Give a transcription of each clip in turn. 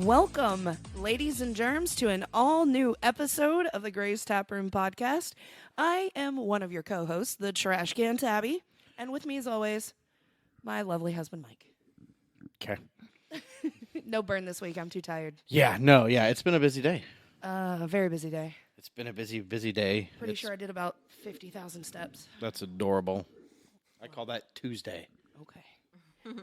Welcome, ladies and germs, to an all-new episode of the Gray's Taproom podcast. I am one of your co-hosts, the Trash Can Tabby, and with me, as always, my lovely husband, Mike. Okay. No burn this week. I'm too tired. Yeah, it's been a busy day. A very busy day. It's been a busy day. Pretty sure I did about 50,000 steps. That's adorable. I call that Tuesday. Okay.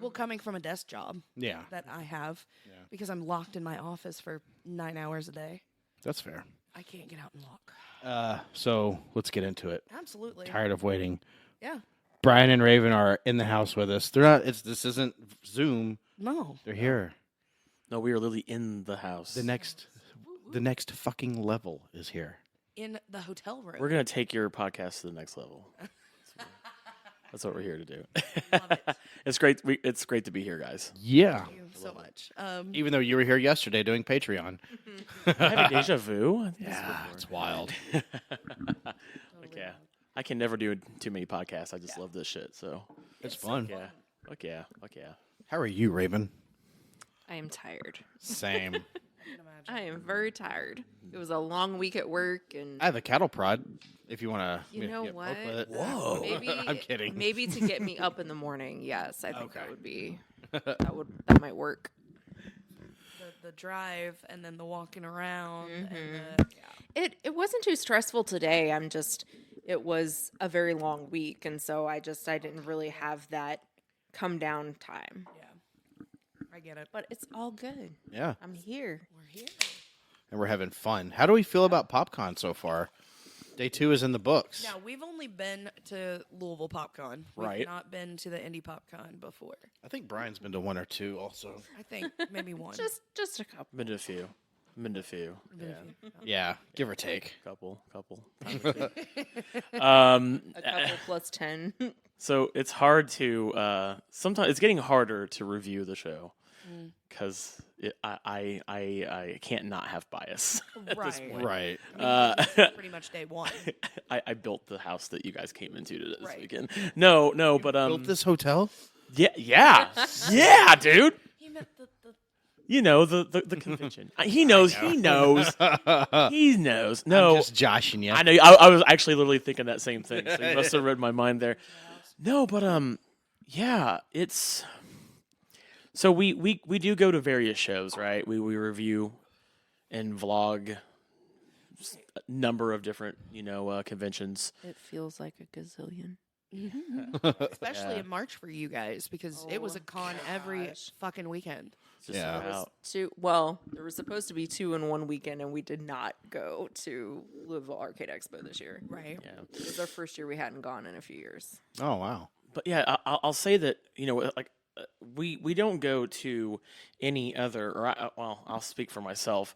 Well, coming from a desk job Yeah, that I have, because I'm locked in my office for 9 hours a day, that's fair. I can't get out and walk. So let's get into it. Absolutely. Tired of waiting. Yeah. Brian and Raven are in the house with us. They're not. This isn't Zoom. No. They're here. No, we are literally in the house. The next fucking level is here. In the hotel room. We're gonna take your podcast to the next level. That's what we're here to do. Love it. It's great. It's great to be here, guys. Yeah. Thank you so much. Even though you were here yesterday doing Patreon. I have a deja vu. Yeah, it's wild. Yeah, I can never do too many podcasts. I just love this shit. So It's fun. yeah, fuck yeah. How are you, Raven? I am tired. Same. I am very tired. It was a long week at work, and I have a cattle prod. If you want to, You know what? With it. Whoa. maybe I'm kidding. Maybe to get me up in the morning. Yes, I think Okay. that would be that might work. the drive and then the walking around. And It wasn't too stressful today. It was a very long week, and so I didn't really have that come down time. I get it. But it's all good. Yeah. I'm here. We're here. And we're having fun. How do we feel about PopCon so far? Day 2 is in the books. Now, we've only been to Louisville Pop Con. We've Right. not been to the Indy Pop Con before. I think Brian's been to 1 or 2 also. I think maybe one. Just a couple. Been to a few. Yeah, Yeah, give or take. couple. A couple plus 10. So it's hard to sometimes it's getting harder to review the show because I can't not have bias. At this Right. point. Right. It's pretty much day one. I built the house that you guys came into this Right. weekend. No, but Built this hotel? yeah, dude. He meant the You know the convention. He knows. He knows. No, I'm just joshing you. I know. I was actually literally thinking that same thing. So you must have read my mind there. No, but yeah, it's. So we do go to various shows, right? We review and vlog a number of different conventions. It feels like a gazillion. especially Yeah. in March for you guys because it was a con every fucking weekend. It's just Yeah. about- There was supposed to be 2 in one weekend, and we did not go to Louisville Arcade Expo this year. Right. yeah. It was our first year we hadn't gone in a few years. Oh, wow. But yeah, I'll say that we don't go to any other. I'll speak for myself.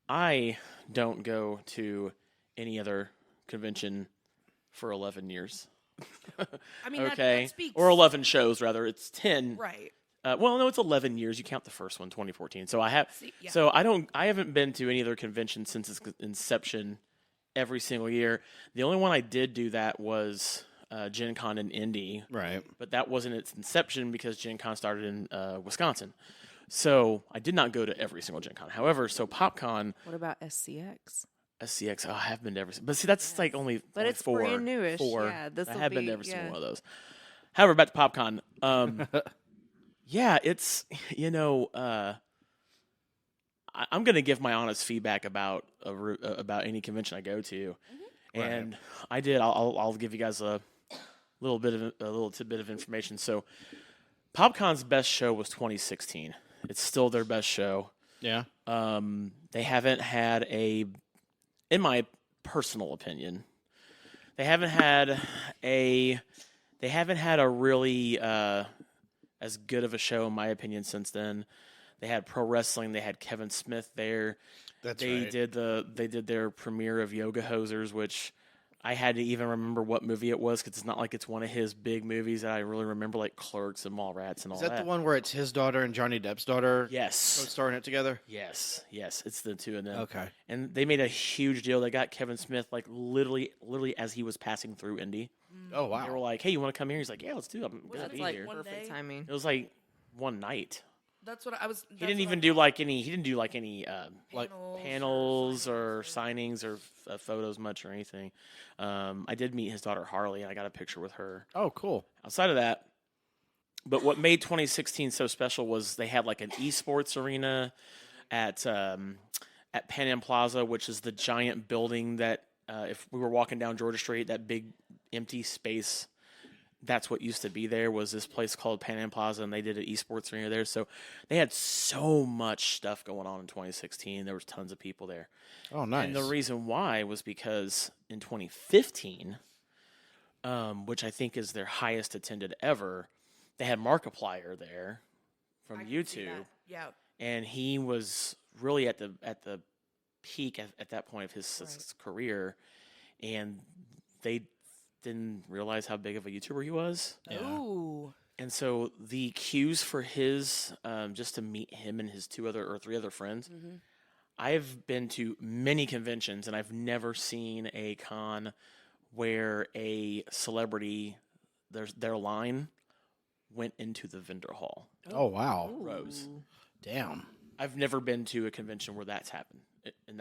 I don't go to any other convention for 11 years. I mean, Okay, that speaks. or 11 shows rather. It's 10. Right. Well, no, it's 11 years. You count the first one, 2014. So I have. See, yeah. So I haven't been to any other convention since its inception. Every single year. The only one I did do that was Gen Con in Indy. Right. But that wasn't its inception because Gen Con started in Wisconsin. So I did not go to every single Gen Con. However, so PopCon, What about SCX? SCX, I have been to every. But see, that's like only. But only it's four. brand newish. Four. Yeah, I have been to every single one of those. However, back to PopCon. Yeah, it's I'm gonna give my honest feedback about any convention I go to, and I did. I'll give you guys a little tidbit of information. So, PopCon's best show was 2016. It's still their best show. Yeah. They haven't had in my personal opinion, they haven't had a really as good of a show in my opinion since then. They had pro wrestling. They had Kevin Smith there. That's they right. did their premiere of Yoga Hosers, which I had to even remember what movie it was because it's not like it's one of his big movies that I really remember, like Clerks and Mallrats and all Is that. that the one where it's his daughter and Johnny Depp's daughter Yes. starring it together? Yes, it's the two of them. Okay. And they made a huge deal. They got Kevin Smith like literally as he was passing through Indy. Oh, They were wow. like, "Hey, you want to come here?" He's like, "Yeah, let's do it. I'm Was gonna it be Like here." one perfect day? timing. It was like one night. That's what I was. He didn't even do like any. He didn't do like any like panels or signings signings or photos much or anything. I did meet his daughter Harley, and I got a picture with her. Oh, cool. Outside of that, but what made 2016 so special was they had like an esports arena at Pan Am Plaza, which is the giant building that if we were walking down Georgia Street, that big empty space. That's what used to be there was this place called Pan Am Plaza, and they did an esports arena there. So they had so much stuff going on in 2016. There was tons of people there. Oh, nice. And the reason why was because in 2015, which I think is their highest attended ever, they had Markiplier there from YouTube. Yeah. And he was really at the peak at that point of his career, and they didn't realize how big of a YouTuber he was. Yeah. Ooh. And so the queues for his just to meet him and his 3 other friends. Mm-hmm. I've been to many conventions, and I've never seen a con where a celebrity their line went into the vendor hall. Oh, wow. Rows. Damn. I've never been to a convention where that's happened, and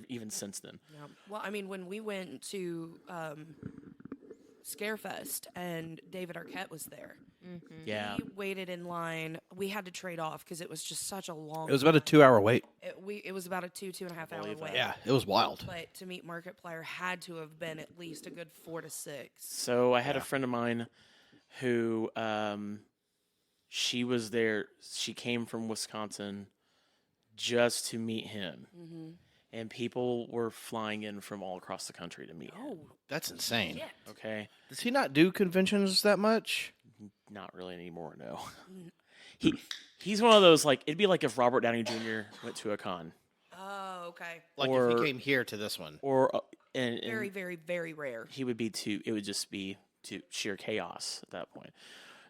even since then. Yeah. Well, I mean, when we went to Scarefest and David Arquette was there, Yeah. we waited in line. We had to trade off because it was just such a long. It was about a 2-hour wait. It was about a 2.5 hour Believe that. wait. Yeah, it was wild. But to meet Markiplier had to have been at least a good 4 to 6. So I had a friend of mine who she was there. She came from Wisconsin just to meet him. Mm-hmm. And people were flying in from all across the country to meet him. Oh, That's insane. shit. Okay? Does he not do conventions that much? Not really anymore, no. He's one of those, like, it'd be like if Robert Downey Jr. went to a con. Oh, okay. Like if Or- he came here to this one. Or, and Very, very, very rare. he would be it would just be to sheer chaos at that point.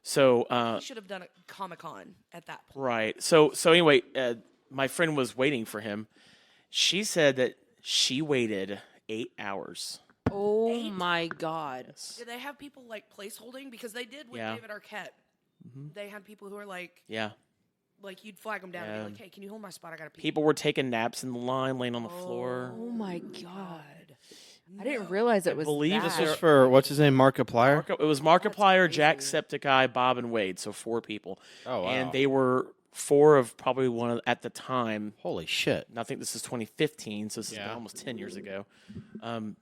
So, He should have done a Comic-Con at that point. right. So anyway, my friend was waiting for him. She said that she waited 8 hours. Oh 8? my God. Did they have people like placeholding? Because they did with Yeah. David Arquette. They had people who were like Yeah. you'd flag them down and Yeah. be like, "Hey, can you hold my spot? I gotta pee." People were taking naps in the line, laying on the floor. Oh my God. I didn't realize it was believe that. this This was for, what's his name, Markiplier? It was Markiplier, crazy. Jacksepticeye, Bob, and Wade. So 4 people. Oh, wow. And they were 4 of probably one of, at the time. Holy shit. And I think this is 2015, so this is Yeah. almost 10 years ago.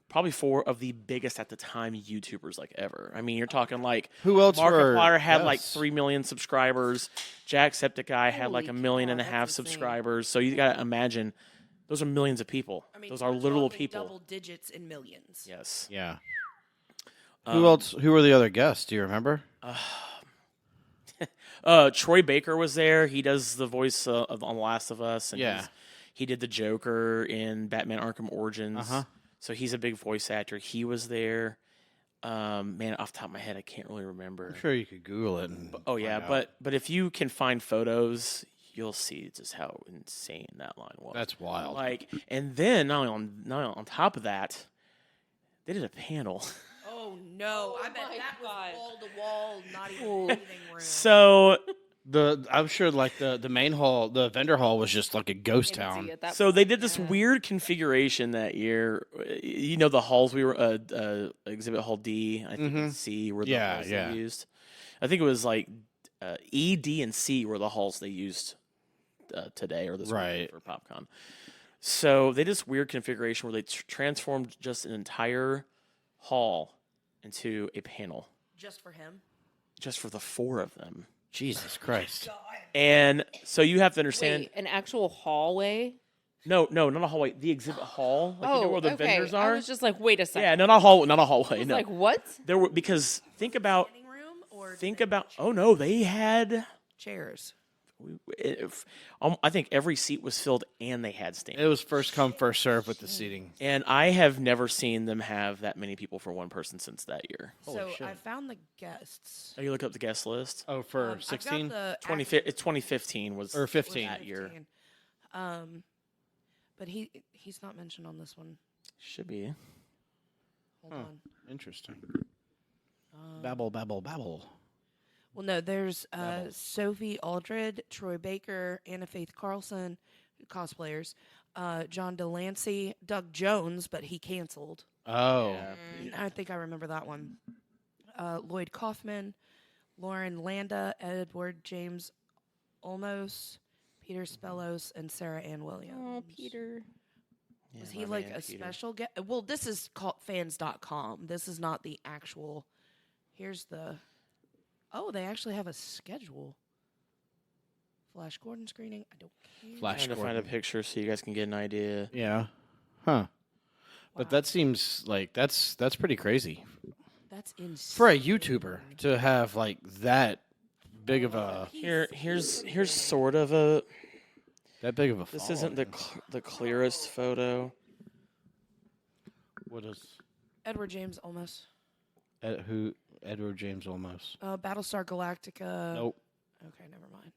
Probably 4 of the biggest at the time YouTubers like ever. I mean, you're talking like Who else were- Markiplier had like yes. 3 million subscribers. Jacksepticeye had like Holy 1.5 million cow, that's insane. subscribers. So you gotta imagine, those are millions of people. I mean, those are we're literal talking people. Double digits in millions. Yes. Yeah. Who else? Who were the other guests? Do you remember? Troy Baker was there. He does the voice of on The Last of Us, and Yeah. he did the Joker in Batman: Arkham Origins. Uh-huh. So he's a big voice actor. He was there. Man, off the top of my head, I can't really remember. I'm sure you could Google it. And Oh yeah, find out. but if you can find photos, you'll see just how insane that line was. That's wild. Like, and then not only on top of that, they did a panel. Oh no! I bet my that God. was wall to wall, not even breathing room. So I'm sure like the main hall, the vendor hall was just like a ghost Empty town. at that So they point, did this yeah. weird configuration that year. You know, the halls we were exhibit hall D, I think and C were the Yeah, halls yeah. they used. I think it was like E, D, and C were the halls they used today or this Right. weekend for PopCon. So they did this weird configuration where they transformed just an entire hall into a panel Just for him. just for the 4 of them. Jesus Christ. And so you have to understand. Wait, an actual hallway? No, not a hallway. The exhibit hall, like you know where the okay. vendors are. I was just like, wait a second. Yeah, not a hallway. I No, was like, what? there were because think about Dining room or did think they about. have Oh no, they had. chairs. I think every seat was filled and they had standing. It was first come, first serve with the seating. And I have never seen them have that many people for one person since that year. So shit. I found the guests. Oh, you look up the guest list. Oh, for I've got 16 the 2015 was or 15? that year. 15. But he's not mentioned on this one. Should be. Hold Huh. on. Interesting. Babble, babble, babble. Well, no, there's Rebels. Sophie Aldred, Troy Baker, Anna Faith Carlson, cosplayers, John Delancey, Doug Jones, but he canceled. Oh, Yeah. I think I remember that one. Lloyd Kaufman, Lauren Landa, Edward James Olmos, Peter Spellos, and Sarah Ann Williams. Oh, Peter. Yeah, Was my he like man, a Peter. special guest? Well, this is called fans.com. This is not the actual. Here's the. Oh, they actually have a schedule. Flash Gordon screening. I don't care. Flash Trying to find a Gordon. picture so you guys can get an idea. Yeah. Huh. But Wow. that seems like that's pretty crazy That's insane. for a YouTuber to have like that big of a Here's sort of a. that big of a. This isn't the the clearest photo. What is Edward James Olmos. who Edward James Olmos? Battlestar Galactica. Nope. Okay, never mind.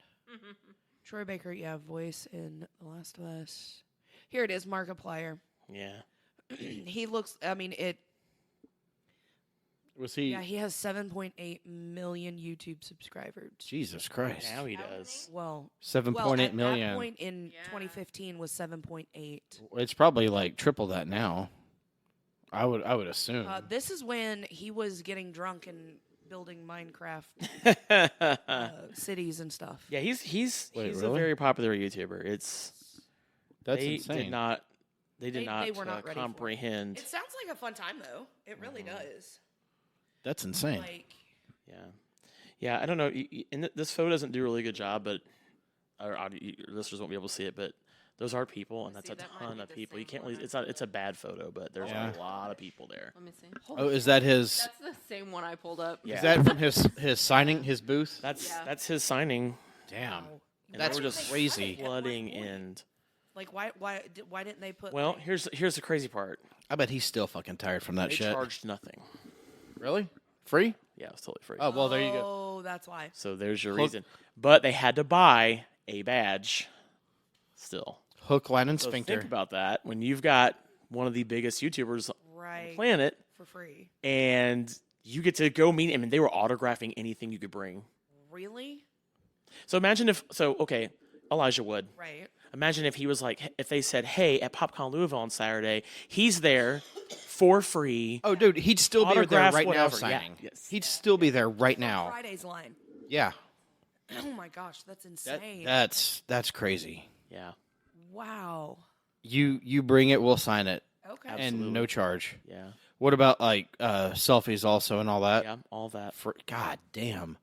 Troy Baker, yeah, voice in The Last of Us. Here it is, Markiplier. Yeah. He looks. I mean, it. Was he? Yeah, he has 7.8 million YouTube subscribers. Jesus Christ. Now he does. Well, 7.8 at million. that point in Yeah. 2015 was 7.8. It's probably like triple that now. I would assume. This is when he was getting drunk and building Minecraft cities and stuff. Yeah, he's Wait, a really? very popular YouTuber. It's That's they insane. did not They were not ready for it. comprehend. It sounds like a fun time though. It really does. That's insane. Like, Yeah, I don't know. And this photo doesn't do a really good job, but your listeners won't be able to see it. But those are people, and that's See, a that might ton be of the people. You same can't one really. I It's not. pulled It's a bad photo, but there's Yeah. a lot of people there. Let me see. Oh, is that his? That's the same one I pulled up. Yeah, Is that from his signing, his booth? Yeah. that's his signing. Damn. wow. And That's they were just crazy. flooding and. Like why didn't they put? Well, like, here's the crazy part. I bet he's still fucking tired from that They shit. charged nothing. Really? Free? Yeah, it was totally free. Oh well, there you go. Oh, that's why. So there's your Hook- reason. But they had to buy a badge. Still. Hook, line, and So sphincter. think about that. When you've got one of the biggest YouTubers on Right. the planet, For free. and you get to go meet him, and they were autographing anything you could bring. Really? So imagine okay, Elijah Wood. Right. Imagine if he was like, if they said, hey, at PopCon Louisville on Saturday, he's there for free. Oh, dude, he'd still be there Autograph, right now whatever. Yeah, signing. yes. He'd still be there right now. Friday's line. Yeah. Oh my gosh, that's insane. That's crazy. Yeah, Wow. You bring it, we'll sign it, Okay. Absolutely. and no charge. yeah, What about like selfies also and all that? yeah, all that. For God damn.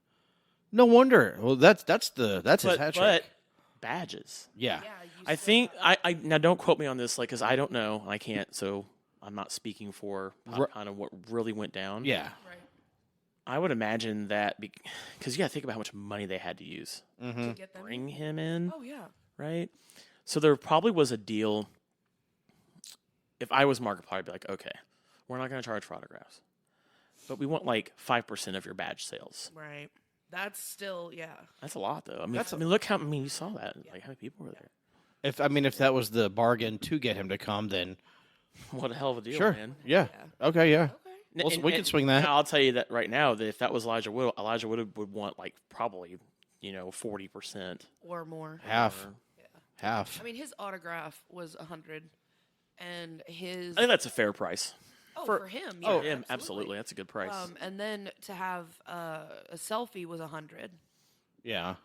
No wonder. Well, that's his hat But trick. badges. Yeah. Yeah, you I still think have- I now don't quote me on this, like, because I don't know, I can't, so I'm not speaking for PopCon and what really went down. Yeah. Right. I would imagine that because you got to think about how much money they had to use Mm-hmm. To get them. bring him in, Oh yeah. right? So there probably was a deal. If I was Markiplier, I'd be like, okay, we're not going to charge for autographs, but we want like 5% of your badge sales. Right. That's still That's a lot, though. I mean, look how you saw that. Like, how many people were there? If that was the bargain to get him to come, then What a hell of a deal, sure. man. Yeah. Okay. Yeah. Okay. Well, we can swing that. Now, I'll tell you that right now, that if that was Elijah Wood would want like probably 40%. Or more. Half. or- Half. I mean, his autograph was 100, and his I think that's a fair price. for him. Yeah, Oh, yeah, absolutely. That's a good price. And then to have a selfie was 100. Yeah.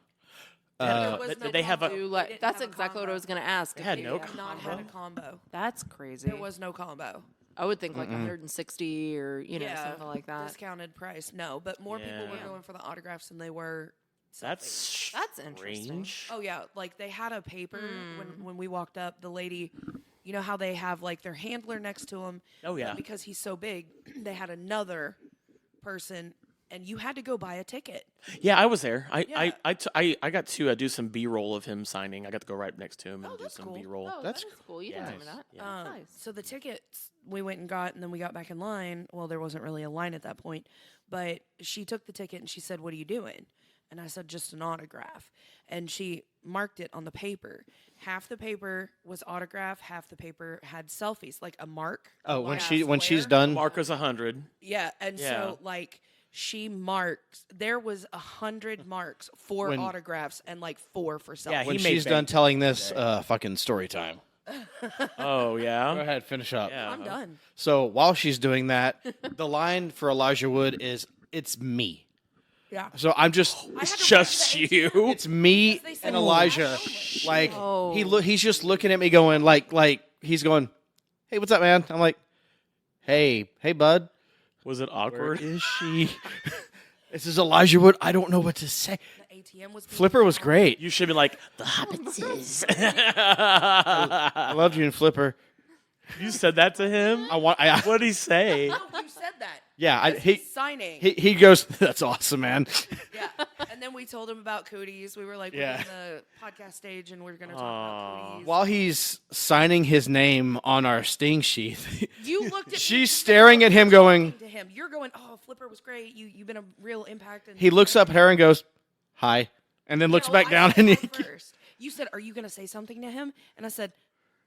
There was no they have a- combo. Do They like, didn't that's have a exactly what I combo. was going to ask. They if had they no They have not had a combo. That's crazy. There was no combo. I would think like 160 or Yeah, something like that. Discounted price. No, but more people were Yeah. going for the autographs than they were. That's That's interesting. strange. Oh yeah, like they had a paper when we walked up. The lady, you know how they have like their handler next to him. Oh, yeah. But because he's so big, they had another person, and you had to go buy a ticket. Yeah, I was there. Yeah. I got to do some B-roll of him signing. I got to go right next to him and do that's some cool. B-roll. Oh, That's that is cool. You yeah. didn't tell me that. Yeah. Nice. So the tickets we went and got, and then we got back in line. Well, there wasn't really a line at that point, but she took the ticket and she said, "What are you doing?" And I said, "Just an autograph." And she marked it on the paper. Half the paper was autograph, half the paper had selfies, like a mark. Oh, like a when she's square. done. Marco's 100. Yeah, and Yeah. so like she marks. There was 100 marks, 4 When- autographs, and like 4 for selfies. Yeah, When he made she's done bank telling this fucking story time. Oh Go yeah. ahead, finish up. Yeah. I'm done. So while she's doing that, the line for Elijah Wood is, "It's me." Yeah. So I'm just, I had to Just write the you. it's me They said and it was Elijah. last Like Oh. he's just looking at me, going like he's going, "Hey, what's up, man?" I'm like, "Hey, bud, Was it where awkward? is she?" This is Elijah Wood. I don't know what to say. The ATM was being Flipper was hacked. great. You should be like the Hobbitses. I loved you in Flipper. You said that to him. What What did he say? No, you said that. Yeah, He's signing. he goes, "That's awesome, man." Yeah. And then we told him about cooties. We were like, Yeah. we're in the podcast stage and we're going to talk about cooties. While he's signing his name on our sting sheath, You looked at me, she's staring at him going, to him. You're going, oh, Flipper was great. You've been a real impact. And he looks up at her and goes, "Hi," and then looks No, back I down said and hi first. You said, are you going to say something to him? And I said,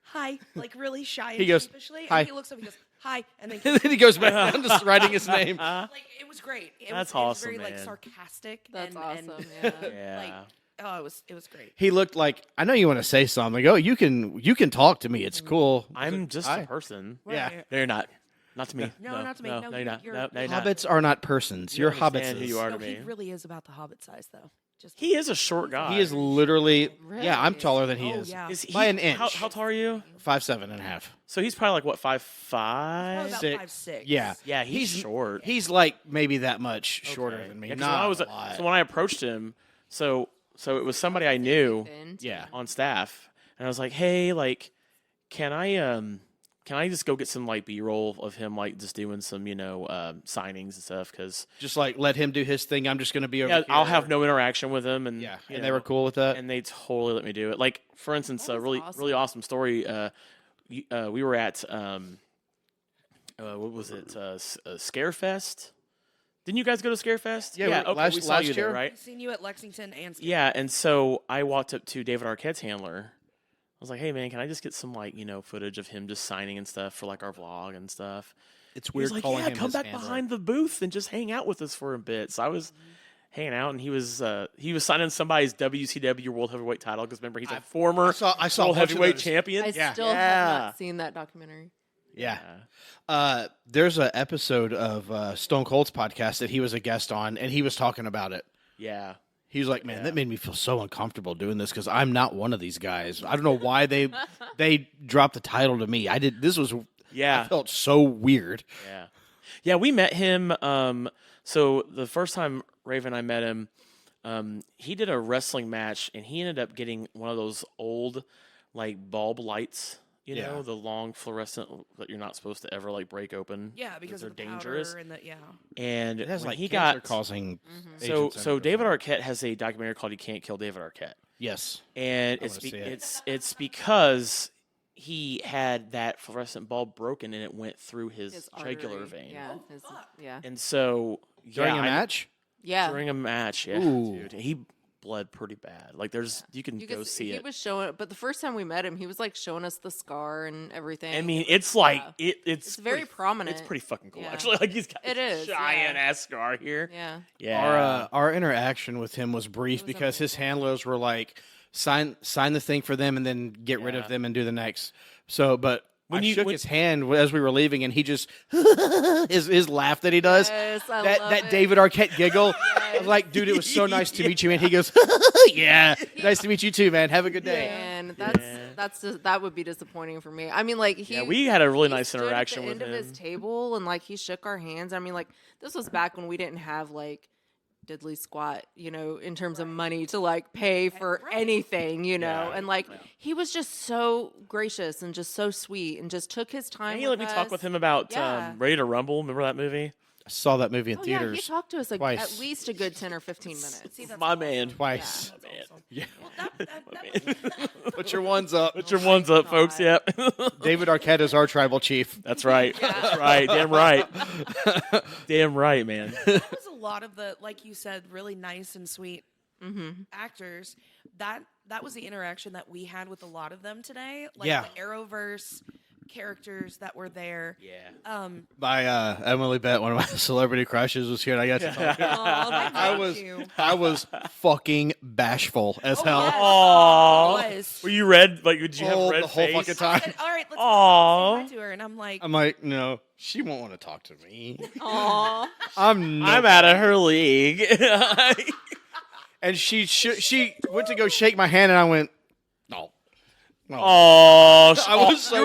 hi, like really shy and He goes, sheepishly. "Hi." And he looks up, he goes, hi. And then and then he goes back down to writing his name. like, it was great. That's it was awesome, very like man. sarcastic. That's and, awesome. And, Yeah. Yeah. like, oh, it was great. He looked like, "I know you want to say something. Oh, you can talk to me. It's cool." I'm just Hi. a person. Yeah. Right. No, you're not. Not to me. No, not to me. No, No, you're not. you're- No, you're not. Hobbits are not persons. You're understand hobbits. who you are No, to he me. really is about the Hobbit size, though. Just He is a short guy. He is literally, yeah, I'm Really? taller than he Oh, is. yeah. Is he, by an How, inch. how tall are you? 5'7.5". So he's probably like what, 5'5"? probably about Six. 5'6". Yeah, Yeah, he's short. He's like maybe that much shorter Okay. than me. Yeah, 'cause Not when I was, a lot. so when I approached him, so it was somebody I knew And Yeah. on staff, and I was like, "Hey, like, can I just go get some like B-roll of him like just doing some signings and stuff? Because Just like let him do his thing. I'm just gonna be over yeah, here. I'll have no interaction with him, and Yeah, you and know, they were cool with that. and they totally let me do it. Like for instance, That a was really awesome. awesome story. We were at what was it? Scarefest. Didn't you guys go to Scarefest? Yeah, okay, last- we saw last you there, year? right? I've seen you at Lexington and Yeah, and so I walked up to David Arquette's handler. I was like, "Hey man, can I just get some like footage of him just signing and stuff for like our vlog and stuff?" It's He was weird like, calling "Yeah, him come his back handler. behind the booth and just hang out with us for a bit." So I was hanging out, and he was signing somebody's WCW World Heavyweight title because remember he's a former I saw World a bunch of Heavyweight those. champion. I Yeah. still have Yeah. not seen that documentary. Yeah. There's an episode of Stone Cold's podcast that he was a guest on, and he was talking about it. Yeah. He was like, "Man, that made me feel so uncomfortable doing this because I'm not one of these guys. I don't know why they dropped the title to me. I did. This was Yeah. I felt so weird. Yeah. Yeah, we met him. So the first time Raven and I met him, he did a wrestling match, and he ended up getting one of those old, like, bulb lights, Yeah. the long fluorescent that you're not supposed to ever, like, break open. Yeah, because they're of the dangerous. powder and the And It has when like he cancer got causing. so agents in so it or David something. Arquette has a documentary called "You Can't Kill David Arquette," Yes. and I wanna see it. it's because he had that fluorescent bulb broken and it went through his jugular artery. vein. Yeah. Yeah. And so During yeah, a I- match? Yeah. during a match, yeah, Ooh. dude, he bled pretty bad. Like there's you can You go could see he it. was showing, but the first time we met him, he was like showing us the scar and everything. I mean, it's like Yeah. it's very pretty- prominent. It's pretty fucking cool, Yeah. actually. Like he's got It this is, giant yeah. ass scar here. Yeah. Yeah, Our interaction with him was brief It was because his amazing. handlers were like, sign the thing for them and then get rid Yeah. of them and do the next. So, but When I you- shook when- his hand as we were leaving, and he just his laugh that he does. Yes, I that love that it. David Arquette giggle. I was like, dude, it was so nice to meet you, man. He goes, yeah, nice to meet you too, man. Have a good day. And Yeah. that's just, that would be disappointing for me. I mean, like he. yeah. We had a really he nice stood interaction at the with end him. of his table and like he shook our hands. I mean, like this was back when we didn't have like diddly squat, in terms of money to like pay for anything, Yeah. and like he was just so gracious and just so sweet and just took his time. And he let me talk with him about Yeah. Ready to Rumble. Remember that movie? I saw that movie in Oh yeah, he theaters talked to us like twice. at least a good 10 or 15 minutes. See, that's My man. twice. My man. Yeah. that Put your ones up. Put your ones up, folks. Yep. David Arquette is our tribal chief. That's right. That's right. Damn right. Damn right, man. was a lot of the, like you said, really nice and sweet actors. That was the interaction that we had with a lot of them today. Like Yeah. the Arrowverse characters that were there. Yeah. My Emily Bett, one of my celebrity crushes, was here, and I got to talk to her. I was fucking bashful as hell. Yes. Aww. It was. Were you red? Like, did you have red the whole face? fucking I time. said, all right, let's Aw. say hi to her. And I'm like, I'm like, no, she won't want to talk to me. Aw. I'm out of her league. And she went to go shake my hand, and I went, no. No. Oh, I was so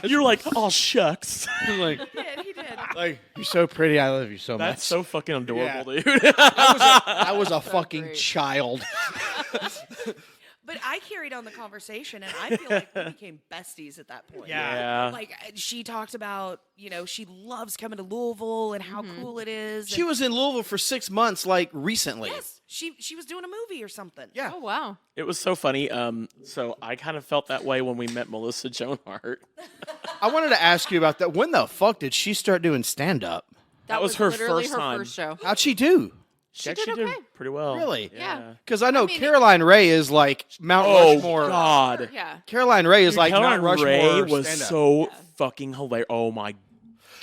you're like, oh shucks. like, he did. like, you're so pretty. I love you so That's much. so fucking adorable, dude. I was a fucking great. child. But I carried on the conversation, and I feel like we became besties at that point. Yeah. Like, she talked about, she loves coming to Louisville and how cool it is. She was in Louisville for 6 months, like, recently. Yes, she was doing a movie or something. Yeah. Oh, wow. It was so funny. So I kind of felt that way when we met Melissa Joan Hart. I wanted to ask you about that. When the fuck did she start doing stand-up? That was her literally first her time. first show. How'd she do? She did actually okay. did pretty well. Really? Yeah. Because I know mean, Caroline Ray is like Mount Oh, Rushmore. God. Yeah. Caroline Ray is Dude, like Caroline Mount Rushmore Ray was stand-up. so fucking hilarious. Oh, my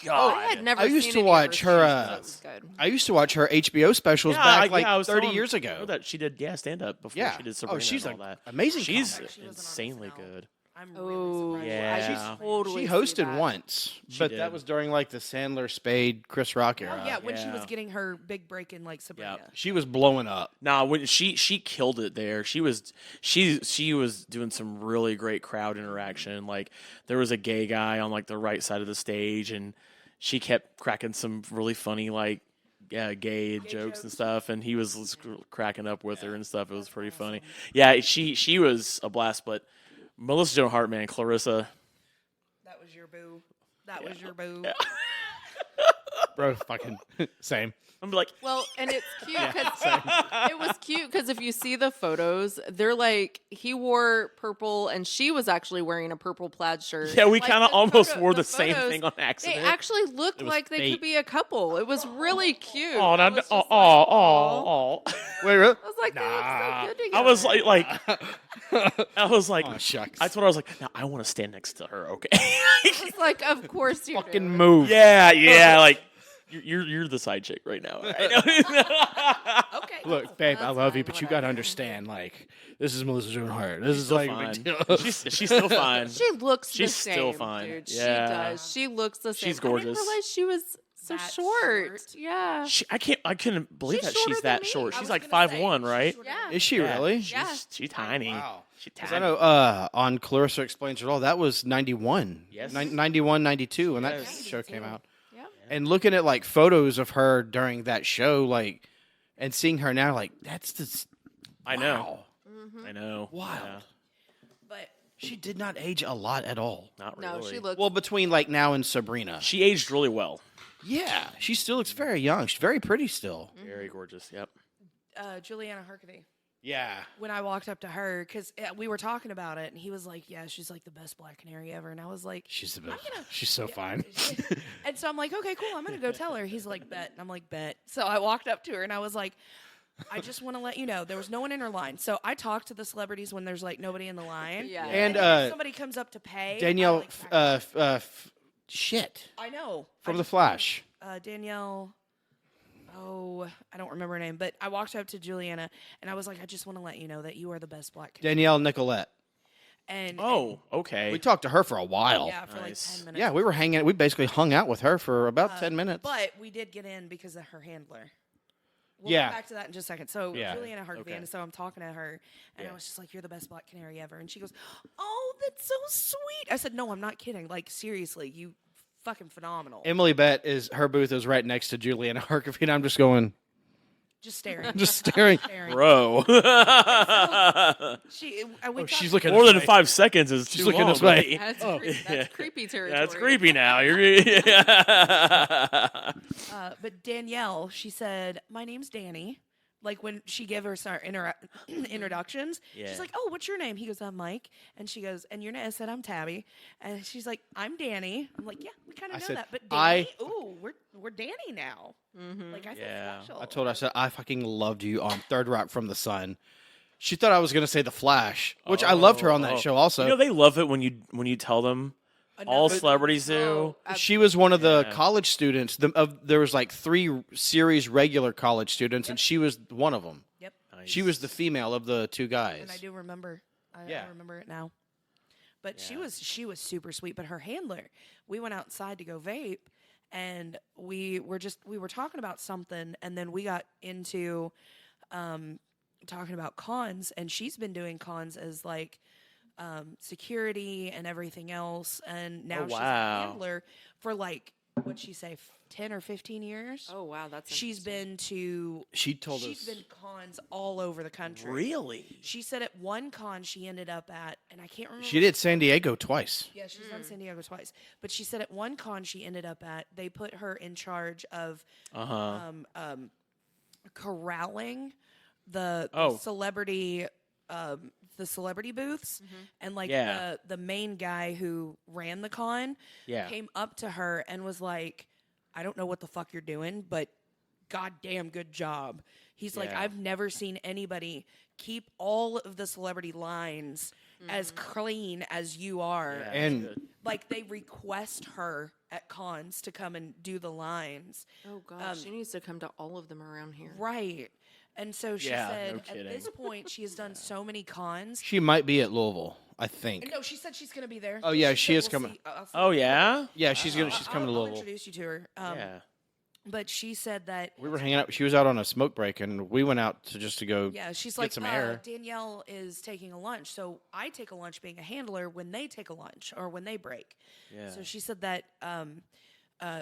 God. I had never I used seen to any watch of her, That was good. I used to watch her HBO specials Yeah, back like I was 30 telling- years I know ago. that she did, stand-up before Yeah. she did Sabrina she's and all an that. amazing She's comic. She wasn't on insanely SNL. good. I'm really Oh, surprised. Yeah. I totally She see hosted that. once, She but did. that was during like the Sandler, Spade, Chris Rock Oh, era. yeah, when she was Yeah. getting her big break in like Sabrina. Yeah. She was blowing up. Nah, when she killed it there. She was doing some really great crowd interaction. Like there was a gay guy on like the right side of the stage, and she kept cracking some really funny like gay jokes and stuff, and he was cracking up with her and stuff. It was pretty funny. Yeah, she was a blast. But Melissa Joan Hart, man, Clarissa. That was your boo. That was your boo. Bro, fucking same. I'm like, Well, and it's cute because it was cute because if you see the photos, they're like he wore purple and she was actually wearing a purple plaid shirt. yeah, we Like, kind of the almost wore the the same photos, thing on They accident. actually looked was like they fate. could be a couple. It was really cute. Oh, I no, was just oh, like, oh, aw. oh. Wait, really? I was like, they look so good together. I was I was like, Oh, shucks. I told her, I was like, now I want to stand next to her, okay? It's like, of course you Fucking do. move. yeah, like you're the side chick right now. Right? Okay. Look, babe, I That's love you, fine, but you gotta understand, like, this is Melissa Joan Hart. This is Still like a fine. big deal. She's still fine. She looks She's the same, still fine. dude. Yeah. She does. She looks the same. She's I gorgeous. didn't realize she was so That short. short. Yeah. I couldn't believe She's that she's shorter that than me. short. I She's was like gonna say, 5'1", she's right? shorter Yeah. Is she Yeah. really? Yeah. She's tiny. Wow. She's 'Cause tiny. I know on Clarissa Explains It All, that was 91. Yes. 91, 92 when that Yes. show came out. Yep. And looking at like photos of her during that show, like, and seeing her now, like, that's the. I know. Wow. I know. Wild. Yeah, But She did not age a lot at all. not No, really. she looks. Well, between like now and Sabrina. She aged really well. Yeah, she still looks very young. She's very pretty still. Very gorgeous. Yep. Juliana Harkavy, Yeah. when I walked up to her, because we were talking about it, and he was like, yeah, she's like the best Black Canary ever. And I was like, She's the best. She's so fine. and so I'm like, okay, cool. I'm going to go tell her. He's like, bet. And I'm like, bet. So I walked up to her and I was like, I just want to let you know there was no one in her line. So I talk to the celebrities when there's like nobody in the line. Yeah. And if somebody comes up to pay. I, Danielle, like, crack up. shit, I know. from I The just- Flash. Danielle. Oh, I don't remember her name, but I walked up to Juliana and I was like, I just want to let you know that you are the best Black Canary. Danielle Nicolette. And Oh, okay. We talked to her for a while. yeah, for Nice. like 10 minutes. Yeah, we were hanging. We basically hung out with her for about 10 minutes. But we did get in because of her handler. We'll Yeah. get back to that in just a second. So Yeah. Juliana Harkavy, Okay. and so I'm talking to her, and Yeah. I was just like, "You're the best Black Canary ever," and she goes, "Oh, that's so sweet." I said, "No, I'm not kidding. Like seriously, you fucking phenomenal." Emily Bett is her booth is right next to Juliana Harkavy, and I'm just going, Just staring, just staring. staring. Bro. She, we Oh, she's talked- looking More this than way. 5 seconds is She's too looking long, this way. buddy. That's creepy territory. That's creepy now. You're But Danielle, she said, "My name's Danny." Like when she gave us our introductions, Yeah. she's like, "Oh, what's your name?" He goes, "I'm Mike," and she goes, "And your name?" I said, "I'm Tabby," and she's like, "I'm Danny." I'm like, "Yeah, we kind I of know said, that, but I- Danny, ooh, we're Danny now." Like I feel Yeah. special. I told her, I said, I fucking loved you on Third Rock from the Sun. She thought I was going to say The Flash, which I loved her on that show also. You know they love it when you tell them All Another- celebrities do. She was one of the Yeah. college students. There was like 3 series regular college students, and she was one of them. Yep. She was the female of the 2 guys. And I do remember. I Yeah. remember it now. But Yeah. she was super sweet. But her handler, we went outside to go vape, and we were talking about something, and then we got into talking about cons, and she's been doing cons as like security and everything else, and now Oh, she's a wow. handler for like what'd she say, 10 or 15 years. Oh wow, that's She's been to She told she's us. been cons all over the country. Really? She said at one con she ended up at, and I can't remember. She did San Diego twice. Yeah, she's done San Diego twice. But she said at one con she ended up at, they put her in charge of corralling the Oh. celebrity the celebrity booths, and like Yeah. the main guy who ran the con Yeah. came up to her and was like, I don't know what the fuck you're doing, but goddamn good job. He's like, Yeah. I've never seen anybody keep all of the celebrity lines as clean as you are. Yeah, And- that's good. Like they request her at cons to come and do the lines. Oh gosh, she needs to come to all of them around here. Right. And so she Yeah, said no at kidding. this point she has done so many cons. She might be at Louisville, I think. No, she said she's going to be there. Oh, yeah, she said is coming. see. I'll see. Oh yeah. Yeah, she's coming to I'll Louisville. introduce you to her. Yeah. But she said that We were hanging out. She was out on a smoke break, and we went out to go. yeah, she's get like, some air. Danielle is taking a lunch, so I take a lunch being a handler when they take a lunch or when they break. Yeah. So she said that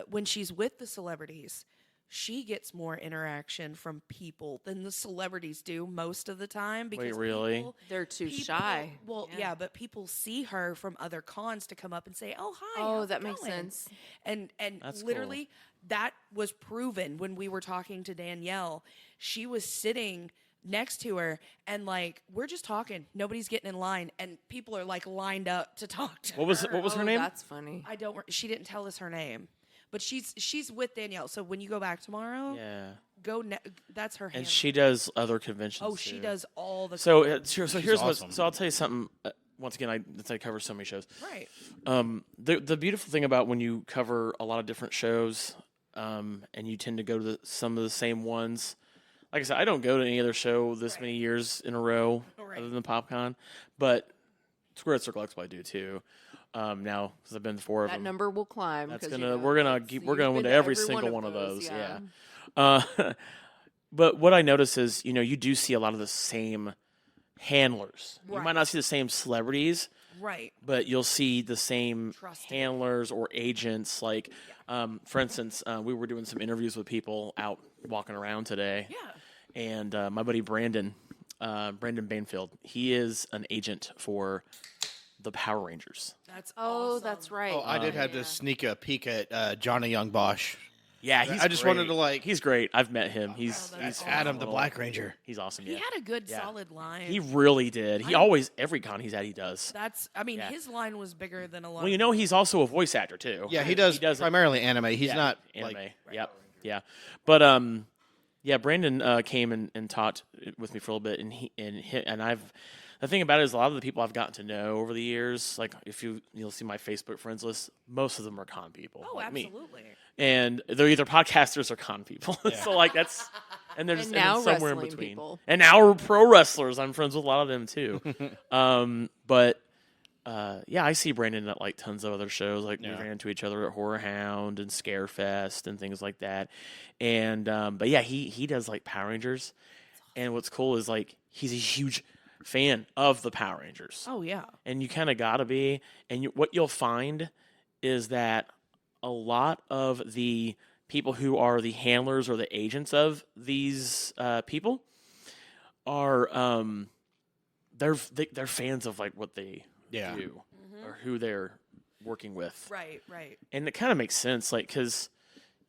when she's with the celebrities, she gets more interaction from people than the celebrities do most of the time. Because really? people- They're too people- shy. Well, yeah. But people see her from other cons to come up and say, "Oh, hi." Oh, how's that it makes going?" sense. And That's cool. literally that was proven when we were talking to Danielle. She was sitting next to her and like we're just talking. Nobody's getting in line, and people are like lined up to talk to What was her. what was her Oh, name? That's funny. I don't. She didn't tell us her name, but she's with Danielle. So when you go back tomorrow, Yeah. go. That's her. And handle. she does other conventions. Oh, she too. does all the. So cons. so here's awesome. what. So I'll tell you something. Once again, I cover so many shows. right. The beautiful thing about when you cover a lot of different shows, and you tend to go to some of the same ones. Like I said, I don't go to any other show this many years in a row, Right. other than PopCon. But Square Circle Expo I do too. Now, because I've been to 4 of That them. number will climb. That's 'cause, gonna you know, we're gonna it's- keep you've we're going been to every every single one of those. yeah. Yeah. But what I notice is, you do see a lot of the same handlers. You might Right. not see the same celebrities, Right. but you'll see the same Trusted. handlers or agents. Like, for instance, we were doing some interviews with people out walking around today. Yeah. And my buddy Brandon Bainfield, he is an agent for the Power Rangers. That's Oh, awesome. that's right. Oh, I did have to sneak a peek at Johnny Young Bosch. Yeah, he's I just wanted great. to, like- He's great. I've met him. He's that's he's awesome. Adam, the phenomenal. Black Ranger. He's awesome. He Yeah, had a good Yeah. solid line. he really did. He always every con he's at he does. That's. I mean, Yeah. his line was bigger than a lot. Well, he's also a voice actor too. Yeah, he does it. primarily anime. He's Yeah, not anime. like Yep. Yeah. But yeah, Brandon came and taught with me for a little bit, and I've. The thing about it is a lot of the people I've gotten to know over the years, like if you'll see my Facebook friends list, most of them are con people. Oh, like me. absolutely. And they're either podcasters or con people. So like that's and there's And now somewhere in wrestling between. people. And now we're pro wrestlers. I'm friends with a lot of them too. But yeah, I see Brandon at like tons of other shows. Like we ran into each other at Horror Hound and Scarefest and things like that. And but yeah, he does like Power Rangers. And what's cool is like he's a huge fan of the Power Rangers. Oh yeah. And you kind of got to be. And what you'll find is that a lot of the people who are the handlers or the agents of these people are they're fans of like what they Yeah. do or who they're working with. Right. Right. And it kind of makes sense, like because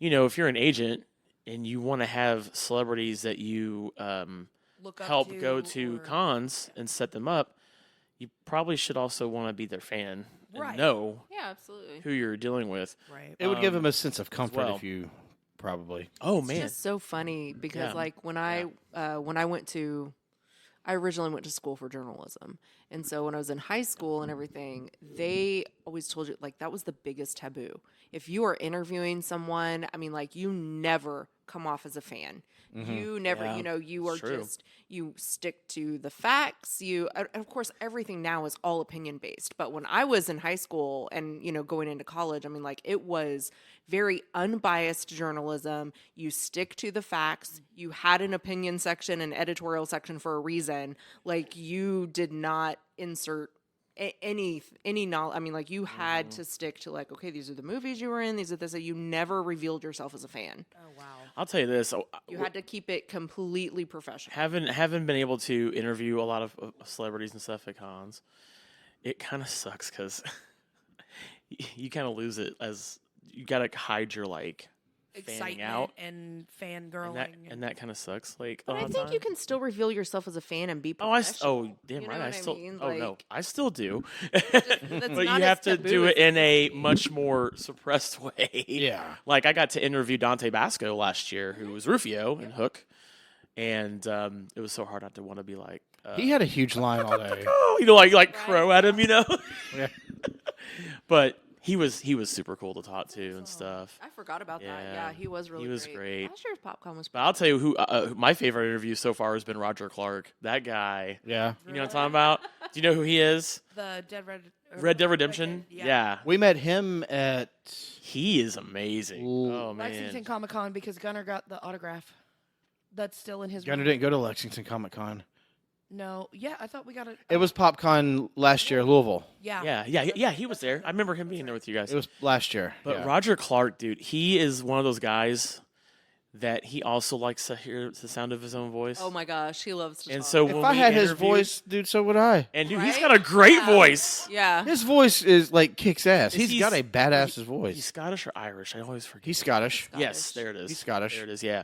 if you're an agent and you want to have celebrities that you Look up help go to or- cons and set them up, you probably should also want to be their fan and Right. know Yeah, absolutely. who you're dealing with. Right. it would give him a sense of comfort well. if you probably. Oh It's man, just so funny because Yeah. like when I originally went to school for journalism, And so when I was in high school and everything, they always told you like that was the biggest taboo. If you are interviewing someone, I mean, like you never come off as a fan. You never, Yeah, you are true. just, you stick to the facts. And of course, everything now is all opinion based. But when I was in high school and, going into college, I mean, like it was very unbiased journalism. You stick to the facts. You had an opinion section, an editorial section for a reason. Like you did not insert any knowledge. I mean, like you had to stick to like, okay, these are the movies you were in. These are this. You never revealed yourself as a fan. Oh wow. I'll tell you this. You had to keep it completely professional. Haven't been able to interview a lot of celebrities and stuff at cons. It kind of sucks because you kind of lose it as you gotta hide your like fanning Excitement out, and and fangirling. that kind of sucks. Like, But I think you can still reveal yourself as a fan and be Oh, professional. damn You right. know I what I still. mean? Oh no, Like- I still do. that's But not you as have to taboo do as it in it a used to be. much more suppressed way. Yeah. Like I got to interview Dante Basco last year, who was Rufio in Hook, and it was so hard not to want to be like, He had a huge line all day. oh, like crow at him, Yeah. But he was super cool to talk to and stuff. I forgot about that. Yeah. Yeah, he was really was great. Last year's PopCon was But I'll tell you who my favorite interview so far has been Roger Clark. That guy. Yeah. You know what I'm talking about? Do you know who he is? The Red Dead Redemption? Yeah. We met him at. He is amazing. Ooh. Oh, man. Lexington Comic Con because Gunnar got the autograph. That's still in his. Gunnar room. didn't go to Lexington Comic Con. No, yeah, I thought we got it. It was PopCon last year, Louisville. Yeah. Yeah, he was there. I remember him being there with you guys. It was last year. But yeah. Roger Clark, dude, he is one of those guys that he also likes to hear the sound of his own voice. Oh my gosh, he loves to And talk. so if when I we had his interviewed- voice, dude, so would I. and dude, he's Right? got a great Yeah. voice. Yeah. His voice is like kicks ass. Is He's got a badass He's voice. Scottish or Irish? I always forget. He's Scottish. Yes, there it is. He's Scottish. There it is. Yeah,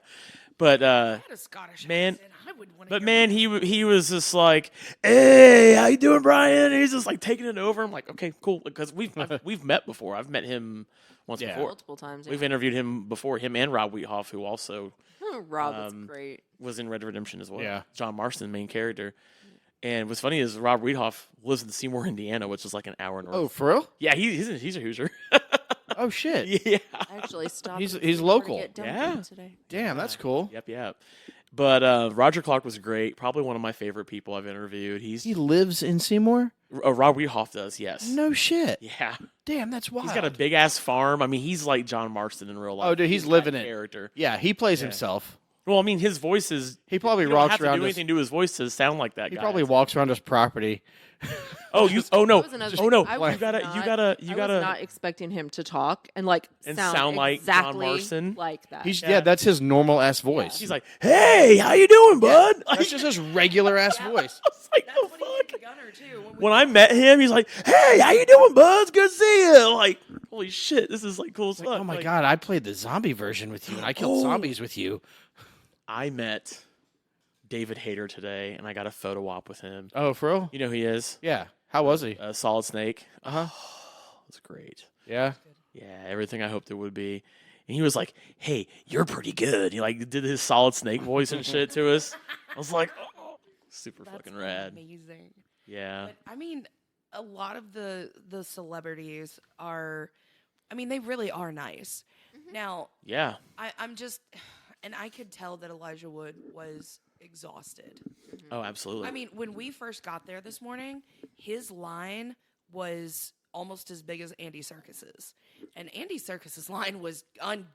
but I had a Scottish Man- accent. I would want to. But man, he was just like, "Hey, how you doing, Brian?" And he's just like taking it over. I'm like, "Okay, cool," because we've met before. I've met him once Yeah. before. Multiple times. Yeah. We've interviewed him before. Him and Rob Wheathoff, who also Rob was great. was in Red Dead Redemption as well. Yeah. John Marston, main character. And what's funny is Rob Wheathoff lives in Seymour, Indiana, which is like an hour north. Oh, for real? Yeah, he's a Hoosier. Oh shit. Yeah. I actually stopped. He's- at he's Seymour to local. get Yeah. Dunkin' today. Damn, that's cool. Yep. But Roger Clark was great. Probably one of my favorite people I've interviewed. He lives in Seymour? Rob Wheathoff does, yes. No shit. Yeah. Damn, that's wild. He's got a big ass farm. I mean, he's like John Marston in real life. Oh, dude, he's that living it. character. Yeah, he plays himself. Well, I mean, his voice is. He probably You don't walks have to around do his, anything to his voice to sound like that he guy. probably walks around his property. Oh, you. Oh no. That was another Oh thing. no. I was You gotta. I was not expecting him to talk and like And sound like John exactly Marston. like that. He's Yeah. yeah, that's his normal ass voice. He's like, "Hey, how you doing, bud?" That's just his regular ass voice. I was like, That's "Oh what he did to fuck." Gunnar too. When I met him, he's like, "Hey, how you doing, bud? It's good to see you." Like, holy shit, this is like cool as fuck. Oh my Like, god, I played the zombie version with you, and I killed zombies with you. I met David Hayter today, and I got a photo op with him. Oh, for real? You know who he is? Yeah. How was he? Solid Snake. Uh huh. It was great. Yeah. Yeah, everything I hoped it would be. And he was like, "Hey, you're pretty good." He like did his Solid Snake voice and shit to us. I was like, "Oh, super That's fucking rad." amazing. Yeah. But I mean, a lot of the celebrities are. I mean, they really are nice. Now, Yeah. I'm just, and I could tell that Elijah Wood was exhausted. Oh, absolutely. I mean, when we first got there this morning, his line was almost as big as Andy Serkis's. And Andy Serkis's line was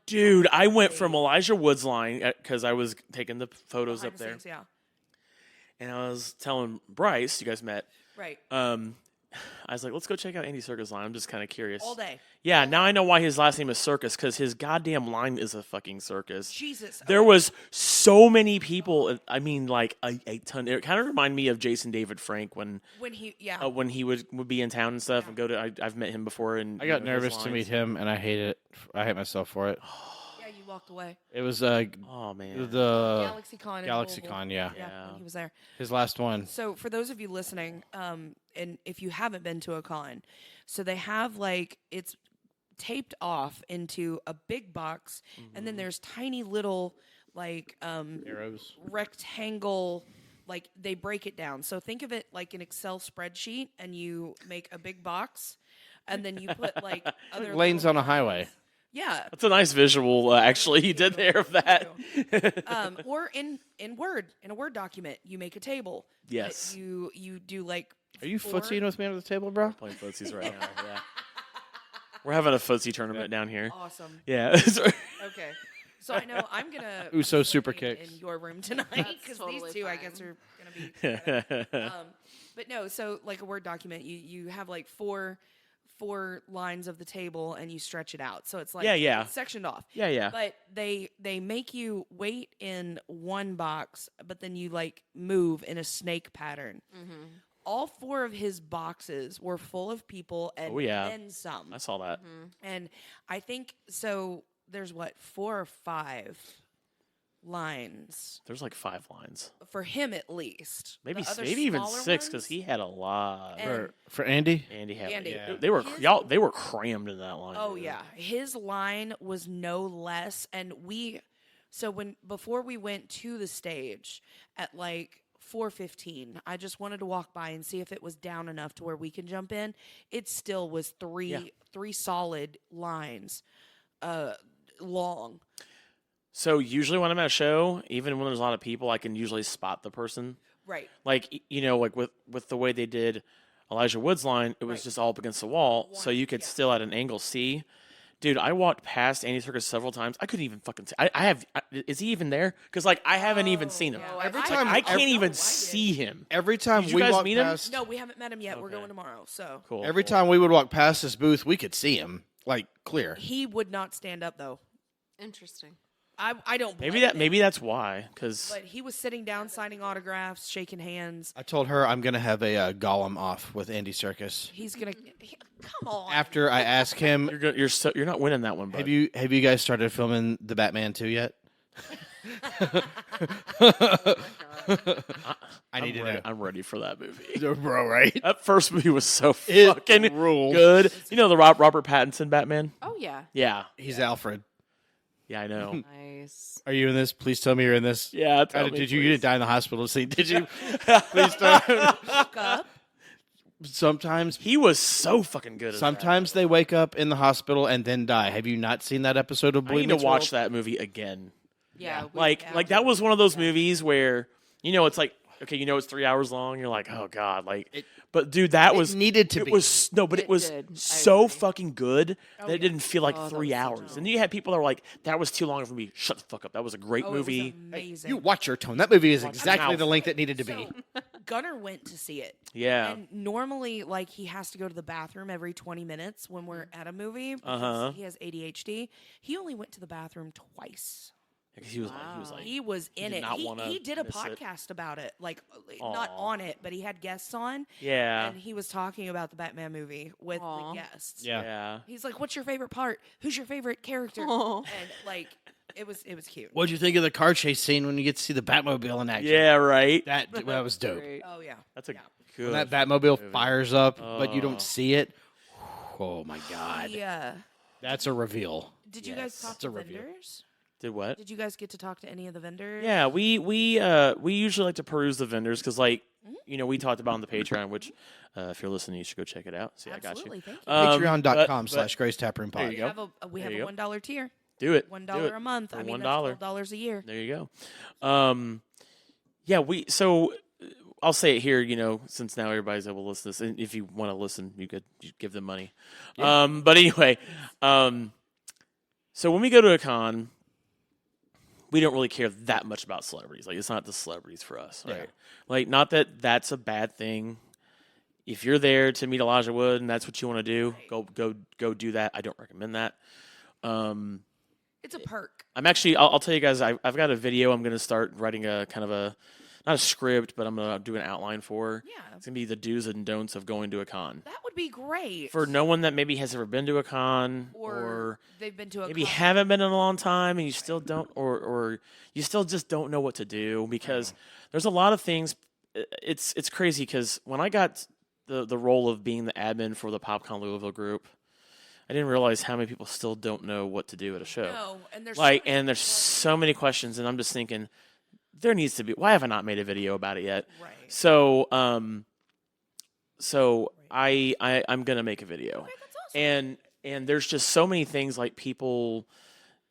dude, I went from Elijah Wood's line because I was taking the photos behind up the there, scenes, yeah. and I was telling Bryce, you guys met. Right. I was like, let's go check out Andy Serkis' line. I'm just kind of curious. All day. Yeah, now I know why his last name is Circus, because his goddamn line is a fucking circus. Jesus. There was so many people. I mean, like a ton. It kind of reminded me of Jason David Frank when he would be in town and stuff and go to. I've met him before, and I got you know, his nervous to meet lines. him, and I hate it. I hate myself for it. Yeah, you walked away. It was Oh man. the GalaxyCon. in GalaxyCon, yeah. Yeah. when he was there. His last one. So for those of you listening, and if you haven't been to a con, so they have like it's taped off into a big box, and then there's tiny little like Arrows. rectangle like they break it down. So think of it like an Excel spreadsheet, and you make a big box, and then you put like other lanes little on a highway. lines. Yeah. That's a nice visual, actually, you did there of that. Or in Word, in a Word document, you make a table. Yes. You do like. Are you 4 footsying with me under the table, bro? Playing footsies right now, yeah. We're having a footsie tournament down here. Awesome. Yeah. Okay. So I know I'm gonna Uso be super sleeping kicks. in your room tonight That's because totally these two I fine. guess are gonna be. But no, so like a Word document, you have like four lines of the table and you stretch it out, so it's like Yeah. it's sectioned off. Yeah. But they make you wait in one box, but then you like move in a snake pattern. All 4 of his boxes were full of people, and Oh, yeah. then some. I saw that. And I think so. There's 4 or 5 lines There's like 5 lines. for him at least. Maybe The other even smaller 6 because ones- he had a lot. And- For Andy? Andy had Andy. yeah. Yeah. They were His- they were crammed in that line. Oh dude. yeah, his line was no less, and before we went to the stage at like 4:15, I just wanted to walk by and see if it was down enough to where we can jump in. It still was three solid lines, long. So usually when I'm at a show, even when there's a lot of people, I can usually spot the person. Right. Like like with the way they did Elijah Wood's line, it was just all up against the wall, so you could still at an angle see. Dude, I walked past Andy Serkis several times. I couldn't even fucking see. Is he even there? Because like I haven't even seen him. no, Every I- time- I can't even I did. see him. Every time Did you we guys walk meet him? past, No, we haven't met him yet. We're Okay. going tomorrow. So Cool. every cool. time we would walk past this booth, we could see him, like clear. he would not stand up though. Interesting. I don't blame Maybe him. that's why. Because But he was sitting down, signing autographs, shaking hands. I told her I'm gonna have a Gollum off with Andy Serkis. He's gonna come on. After I ask him, you're not winning that one. Bud. have you guys started filming the Batman 2 yet? I need to know. I'm ready for that movie. Bro, right? That first movie was so It fucking ruled. good. You know the Robert Pattinson Batman? Oh yeah. Yeah. He's Alfred. Yeah, I know. Nice. Are you in this? Please tell me you're in this. Yeah. tell me, Did you please. didn't die in the hospital? See, did you? Please don't. Woke up. Sometimes, He was so fucking good. At sometimes they wake up in the hospital and then die. Have you not seen that episode of that. I Boy need to Meets watch World? that movie again. Yeah. Like that was one of those movies where it's like okay, it's 3 hours long. You're like, oh god, but dude, that It was needed to be. But it It was did. I so agree. fucking good that it didn't feel like Oh, that 3 was so hours. good. And then you had people that were like, that was too long for me. Shut the fuck up. That was a great Oh, movie. It was amazing. You watch your tone. That movie is Watch exactly your the mouth. length it needed to be. So, Gunnar went to see it. Yeah. And normally, like, he has to go to the bathroom every 20 minutes when we're at a movie because Uh-huh. he has ADHD. He only went to the bathroom twice. He was like, He was in did it. not wanna He did a miss it. podcast about it. Like, not Aw. on it, but he had guests on. yeah. And he was talking about the Batman movie with Aw. the guests. Yeah. Yeah. He's like, what's your favorite part? Who's your favorite character? Aw. And, like, it was cute. What'd you think of the car chase scene when you get to see the Batmobile in action? Yeah, right. That was dope. Great. Oh, yeah. That's a When good. that Batmobile movie. fires up, but you Oh. don't see it. Oh my god, Yeah. that's a reveal. Did you guys talk That's a to review. vendors? Did what? Did you guys get to talk to any of the vendors? Yeah, we usually like to peruse the vendors because we talked about on the Patreon, which if you're listening, you should go check it out. See, Absolutely. I got you. Thank you. Patreon.com/Grace Taproom There Pod. you We go. have we have There you a go. $1 tier. Do it. $1 Do it. a month. For I mean, $1. that's $12 a year. There you go. So I'll say it here, since now everybody's able to listen to this. And if you want to listen, you could give them money. But anyway, so when we go to a con, we don't really care that much about celebrities. Like, it's not the celebrities for us, right? Yeah. Like, not that that's a bad thing. If you're there to meet Elijah Wood and that's what you want to do, go do that. I don't recommend that. It's a perk. I'm actually, I'll tell you guys, I've got a video I'm going to start writing a kind of not a script, but I'm going to do an outline for. Yeah. It's going to be the do's and don'ts of going to a con. That would be great. For no one that maybe has ever been to a con or they've been to a maybe con. haven't been in a long time and you still don't, or you still just don't know what to do because there's a lot of things. It's crazy because when I got the role of being the admin for the PopCon Louisville group, I didn't realize how many people still don't know what to do at a show. No, and there's And there's so many questions, and I'm just thinking, there needs to be. Why have I not made a video about it yet? Right. So I'm gonna make a video, Okay, that's awesome. and there's just so many things like people,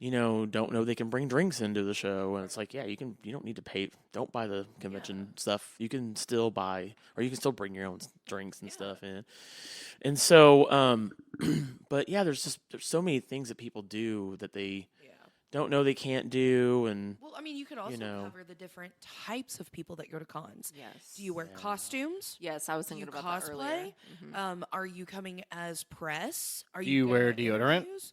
don't know they can bring drinks into the show, and it's like, yeah, you don't need to pay. Don't buy the convention stuff. You can still buy, or you can still bring your own drinks and stuff in. And so, but yeah, there's so many things that people do that they don't know they can't do, and Well, I mean, you could also cover the different types of people that go to cons. Yes. Do you wear costumes? Yes, I was Do you thinking about that earlier. cosplay? Are you coming as press? Are Do you wear gonna deodorant? interviews?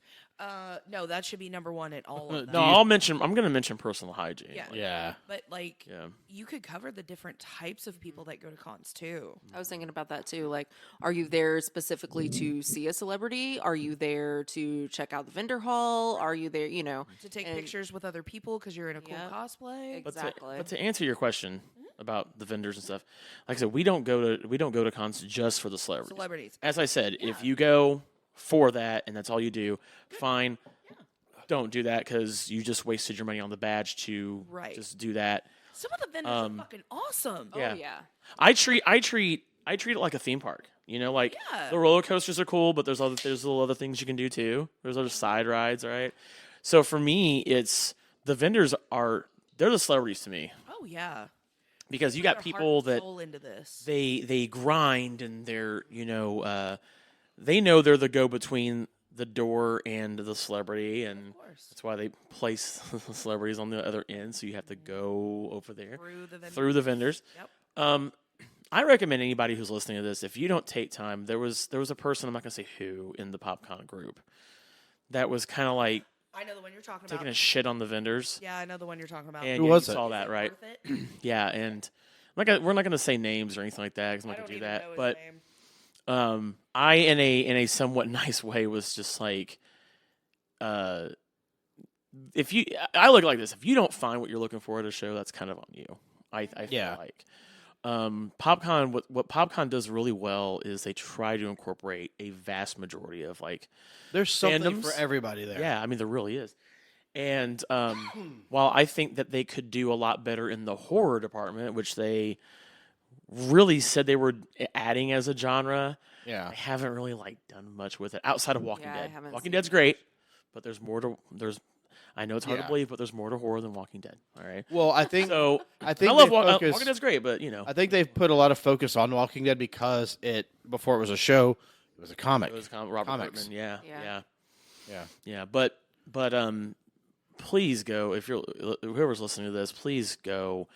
No, that should be number one at all of them. no, I'm going to mention personal hygiene. Yeah. Yeah. But like, Yeah. you could cover the different types of people that go to cons too. I was thinking about that too. Like, are you there specifically to see a celebrity? Are you there to check out the vendor hall? Are you there, To take and- pictures with other people because you're in a cool Yep. cosplay. Exactly. But to answer your question about the vendors and stuff, like I said, we don't go to cons just for the celebrities. Celebrities. As I said, if you go for that and that's all you do, fine. Don't do that because you just wasted your money on the badge to Right. just do that. Some of the vendors are fucking awesome. Yeah. Oh, yeah. I treat it like a theme park. Like Yeah. the roller coasters are cool, but there's little other things you can do too. There's other side rides, right? So for me, it's the vendors they're the celebrities to me Oh yeah. because you Put got their people heart and that soul into this. they grind and they're they know they're the go between the door and the celebrity, and Of course. that's why they place the celebrities on the other end. So you have to go over there Through the vendor. through the vendors. Yep. I recommend anybody who's listening to this, if you don't take time, there was a person, I'm not gonna say who, in the PopCon group that was kind of like I know the one you're talking taking about. a shit on the vendors. Yeah, I know the one you're talking about. And Who yeah, was you it? saw that, right? Worth it? Yeah, and we're not gonna say names or anything like that because I'm I not don't gonna do even that. know his But name. I in a somewhat nice way was just like, if you, I look like this. If you don't find what you're looking for at a show, that's kind of on you. I feel Yeah. like. PopCon, what PopCon does really well is they try to incorporate a vast majority of like, There's something Fandoms? for everybody there. yeah, I mean there really is. And while I think that they could do a lot better in the horror department, which they really said they were adding as a genre, Yeah. I haven't really done much with it outside of Walking Yeah, I Dead. haven't Walking seen Dead's great, but there's more to I know it's hard Yeah. to believe, but there's more to horror than Walking Dead. All right. Well, I think So I think I love they focus- Walking Dead's great, but I think they've put a lot of focus on Walking Dead because before it was a show, it was a comic. it was Robert Comics. Kirkman. Yeah, Yeah. yeah, Yeah. yeah. But please go if you're whoever's listening to this. Please go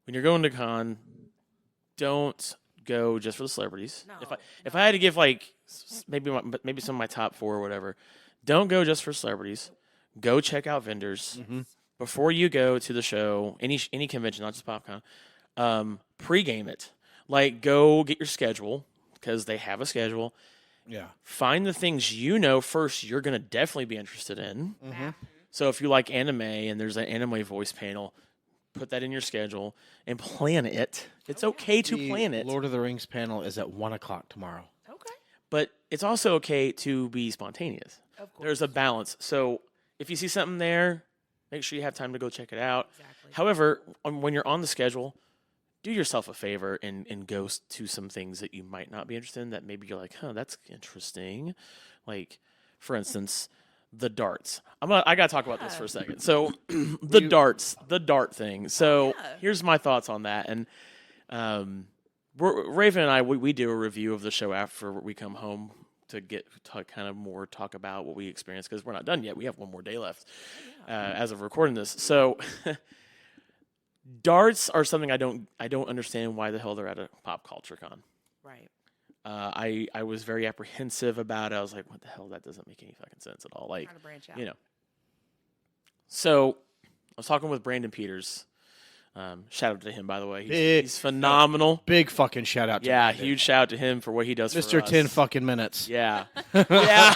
when you're going to con. Don't go just for the celebrities. No, If I had to give maybe some of my top 4 or whatever, don't go just for celebrities. Go check out vendors before you go to the show. Any convention, not just PopCon. Pre-game it. Go get your schedule because they have a schedule. Yeah. Find the things first you're gonna definitely be interested in. Map. So if you like anime and there's an anime voice panel, put that in your schedule and plan it. It's okay to The plan it, Lord of the Rings panel is at 1:00 tomorrow. Okay. but it's also okay to be spontaneous. Of course. There's a balance. So if you see something there, make sure you have time to go check it out. Exactly. However, when you're on the schedule, do yourself a favor and go to some things that you might not be interested in that maybe you're like, that's interesting. Like, for instance, the darts. I got to talk about this for a second. So the dart thing. So yeah. here's my thoughts on that. And Raven and I, we do a review of the show after we come home to kind of more talk about what we experienced because we're not done yet. We have one more day left as of recording this. So darts are something I don't understand why the hell they're at a pop culture con. Right. I was very apprehensive about it. I was like, what the hell? That doesn't make any fucking sense at all. Like, Trying to branch out. So I was talking with Brandon Peters. Shout out to him, by the way. Big- He's phenomenal. Big fucking shout out to Yeah, Brandon. huge shout out to him for what he does for Mr. us. 10 fucking minutes. Yeah. Yeah.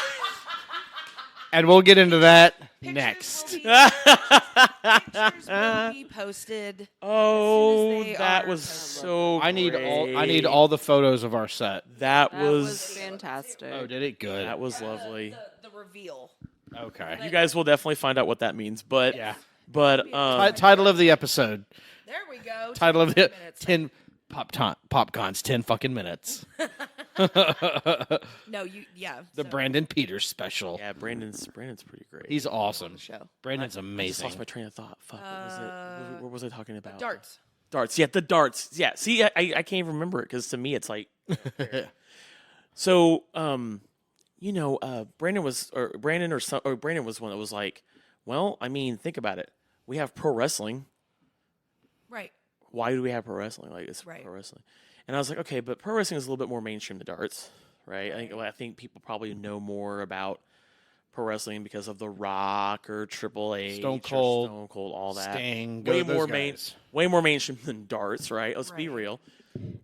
And we'll get into that next. Pictures will be posted. Oh, they that are was posted. so I need great. all the photos of our set. That That was was fantastic. Oh, did it? Good. that was lovely. The reveal. Okay. You guys will definitely find out what that means, but Yeah. but Title of the episode: There we go. Title of 10 the minutes. 10 Popcons, 10 fucking minutes. No, yeah. The so, Brandon Peters special. Yeah, Brandon's pretty great. He's awesome. show. Brandon's I just amazing. lost my train of thought. Fuck, what was it? What was I talking about? Darts. Darts. Yeah, the darts. Yeah. See, I can't even remember it because to me it's like. So, Brandon was one that was like, well, I mean, think about it. We have pro wrestling. Right. Why do we have pro wrestling? Like it's Right. pro wrestling. And I was like, okay, but pro wrestling is a little bit more mainstream than darts, right? I think people probably know more about pro wrestling because of The Rock or Triple H, Stone or Cold, Stone Cold, all that. Sting, way those more guys. way more mainstream than darts, right? Let's be Right. real.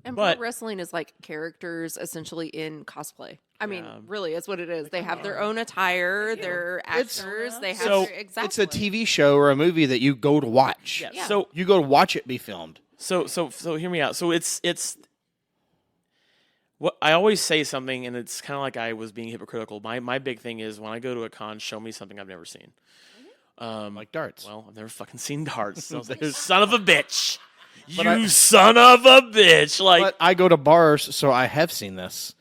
And But- pro wrestling is like characters essentially in cosplay. I mean, Yeah. really, it's what it is. They have their own attire. They're actors. They have So, their, exactly. It's a TV show or a movie that you go to watch. Yeah. Yeah. So You go to watch it be filmed. So hear me out. So it's what I always say something, and it's kind of like I was being hypocritical. My big thing is when I go to a con, show me something I've never seen. Like darts. Well, I've never fucking seen darts. So I was like, son of a bitch, But you son of a bitch! Like, But I go to bars, so I have seen this.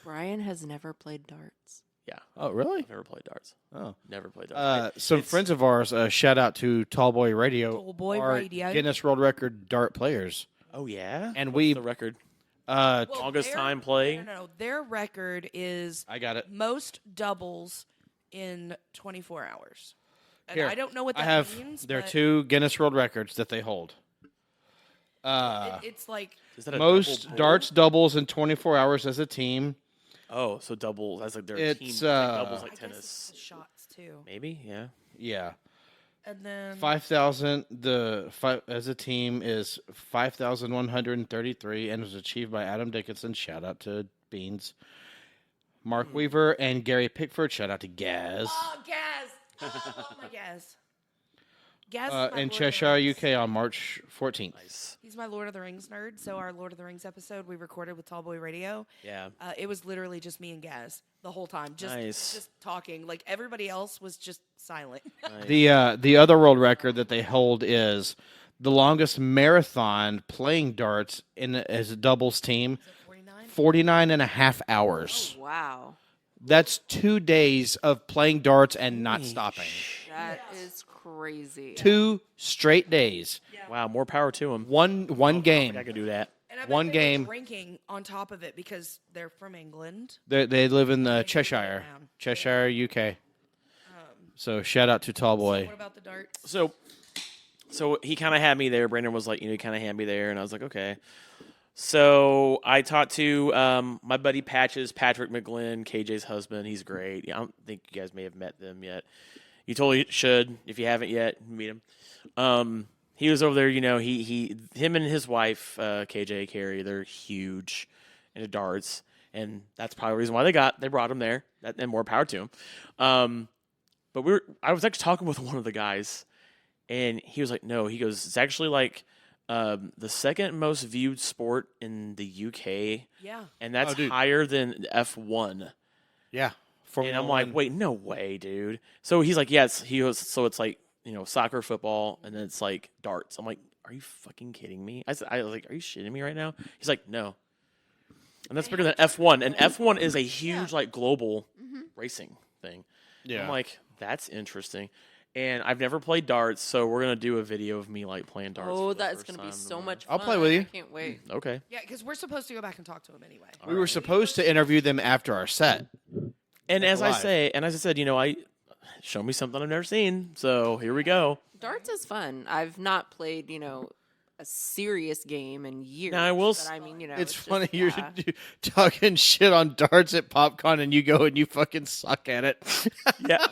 Brian has never played darts. yeah, Oh, really? I've never played darts. Oh. Never played darts. Some It's- friends of ours, shout out to Tallboy Radio, Tallboy are Radio. Guinness World Record dart players. Oh yeah, and What's we- the record. Well, Longest their- time playing? No. Their record is I got it. most doubles in 24 hours. And Here, I don't know what I that have. means. There are but 2 Guinness World Records that they hold. It's like Is that a Most double darts doubles in 24 hours as a team. Oh, so doubles. That's like their It's, team. Like doubles I like guess tennis. it's the shots too. Maybe, yeah. Yeah. And then 5,000. As a team is 5,133 and was achieved by Adam Dickinson. Shout out to Beans. Mark Weaver and Gary Pickford. Shout out to Gaz. oh, Gaz. Oh, my Gaz. Gaz is my In Lord of the Cheshire, Rings. UK on March 14th. Nice. He's my Lord of the Rings nerd. So our Lord of the Rings episode we recorded with Tallboy Radio. Yeah. It was literally just me and Gaz the whole time, Nice. just talking. Like everybody else was just silent. The other world record that they hold is the longest marathon playing darts as a doubles team, 49. 49 and a half hours. Wow. That's 2 days of playing darts and not stopping. That is crazy. 2 straight days. Wow, more power to him. One game. I could do that. And I bet One they were game. drinking on top of it because they're from England. They live in get Cheshire, around. Cheshire, UK. So shout out to Tallboy. What about the darts? So he kind of had me there. Brandon was like, he kind of had me there, and I was like, okay. So I talked to my buddy Patrick McGlynn, KJ's husband. He's great. Yeah, I don't think you guys may have met them yet. You totally should. If you haven't yet, meet him. He was over there. Him and his wife, KJ Carey, they're huge into darts, and that's probably the reason why they brought him there. And more power to him. But I was actually talking with one of the guys, and he was like, no, he goes, it's actually like the second most viewed sport in the UK, Yeah. and that's Oh, dude. higher than F1. Yeah. And I'm like, wait, no way, dude. So he's like, yes. He goes, so it's like, soccer, football, and then it's like darts. I'm like, are you fucking kidding me? I was like, are you shitting me right now? He's like, no. And that's bigger than F1. And F1 is a huge, like, global racing thing. Yeah. I'm like, that's interesting. And I've never played darts, so we're going to do a video of me, like, playing darts. Oh, for the that's first going to be time so tomorrow. much fun. I'll play with you. I can't wait. Okay. Yeah, because we're supposed to go back and talk to him anyway. we were supposed to interview them after our set. And as I live. said, show me something I've never seen. So here we go. Darts is fun. I've not played, a serious game in years. Now, I will but s- I mean, It's just, funny you're yeah. talking shit on darts at PopCon and you go and you fucking suck at it. Yeah.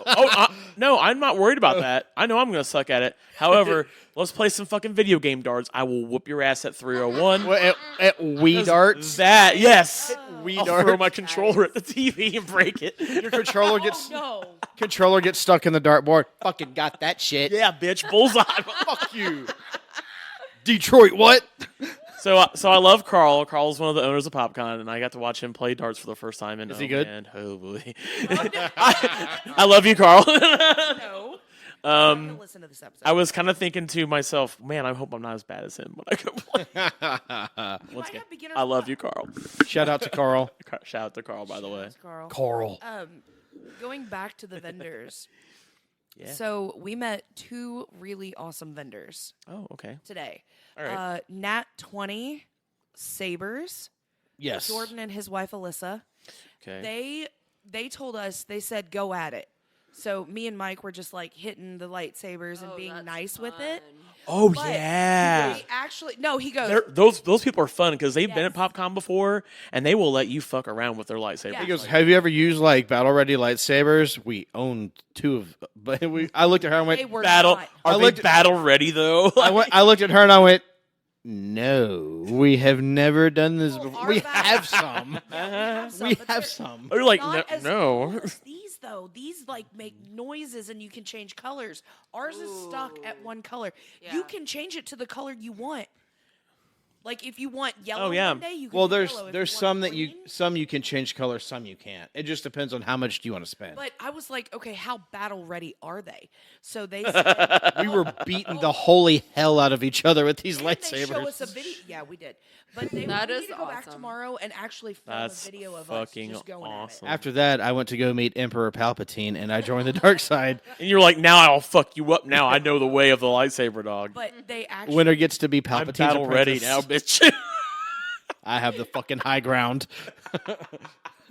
No, I'm not worried about that. I know I'm going to suck at it. However, let's play some fucking video game darts. I will whoop your ass at 301. Well, at Wii darts, That, yes. Wii I'll darts. throw my controller at the TV and break it. Your controller gets No. stuck in the dartboard. Fucking got that shit. Yeah, bitch. Bullseye. Fuck you. Detroit, what? So I love Carl. Carl's one of the owners of PopCon, and I got to watch him play darts for the first time. And Is he good? Man, oh boy. I love you, Carl. No. I'm gonna listen to this episode. I was kind of thinking to myself, man, I hope I'm not as bad as him when I go play. You might have beginner's I love luck. you, Carl. Shout out to Carl. Shout out to Carl, by the way. Thanks, Carl. Carl. Going back to the vendors. Yeah. So we met 2 really awesome vendors Oh, okay. today. All right. Nat 20 Sabers, Yes. Jordan and his wife Alyssa. Okay. They told us, they said go at it. So me and Mike were just like hitting the lightsabers and being nice with it. Oh But yeah. He actually he goes. Those people are fun because they've been Yes. at PopCon before and they will let you fuck around with their lightsabers. Yeah. He goes, have you ever used like battle ready lightsabers? We own 2 of, but I looked at her and They went, were Battle not. are I they looked- battle ready though? I looked at her and I went, no, we have never done this Well, before. our We battle- have some. some, We but have they're some. You're like, not as no. cool as these though. These like make noises and you can change colors. Ours is stuck at one color. You Yeah. can change it to the color you want. Like if you want yellow Oh, yeah. one day, you can Well, do there's yellow. If there's you some want that you green- some you can change color, some you can't. It just depends on how much do you want to spend. But I was like, okay, how battle ready are they? So they said We were beating the holy hell out of each other with these and they show us a lightsabers. video. Yeah, we did. But they That we is need to go back awesome. tomorrow and actually film That's a video of fucking us just going awesome. at it. After that, I went to go meet Emperor Palpatine, and I joined the dark side. And you're like, now I'll fuck you up. Now I know the way of the lightsaber dog. But they actually Winner gets to be I'm Palpatine's battle ready apprentice. now, bitch. I have the fucking high ground.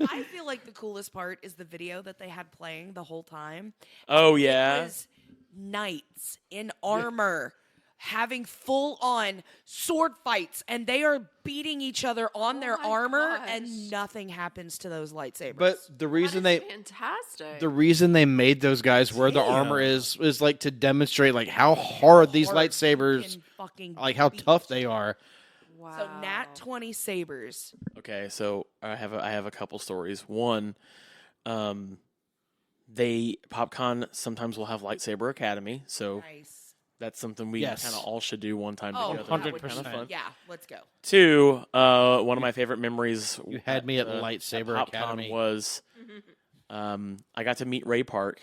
I feel like the coolest part is the video that they had playing the whole time. Oh It yeah. was knights in armor having full on sword fights and they are beating each other on their my armor gosh. and nothing happens to those lightsabers. But the reason they fantastic. made those guys wear the armor is like to demonstrate like how hard these Hard you lightsabers, can fucking like how beat. tough they are. Wow. So Nat 20 sabers. Okay, so I have a couple stories. One, they PopCon sometimes will have lightsaber academy, so Nice. that's something we Yes. kind of all should do one time Oh, together. that would be 100%. Kind of fun. Yeah, let's go. Two, one of my favorite memories. You had me at Lightsaber PopCon Academy. was, I got to meet Ray Park,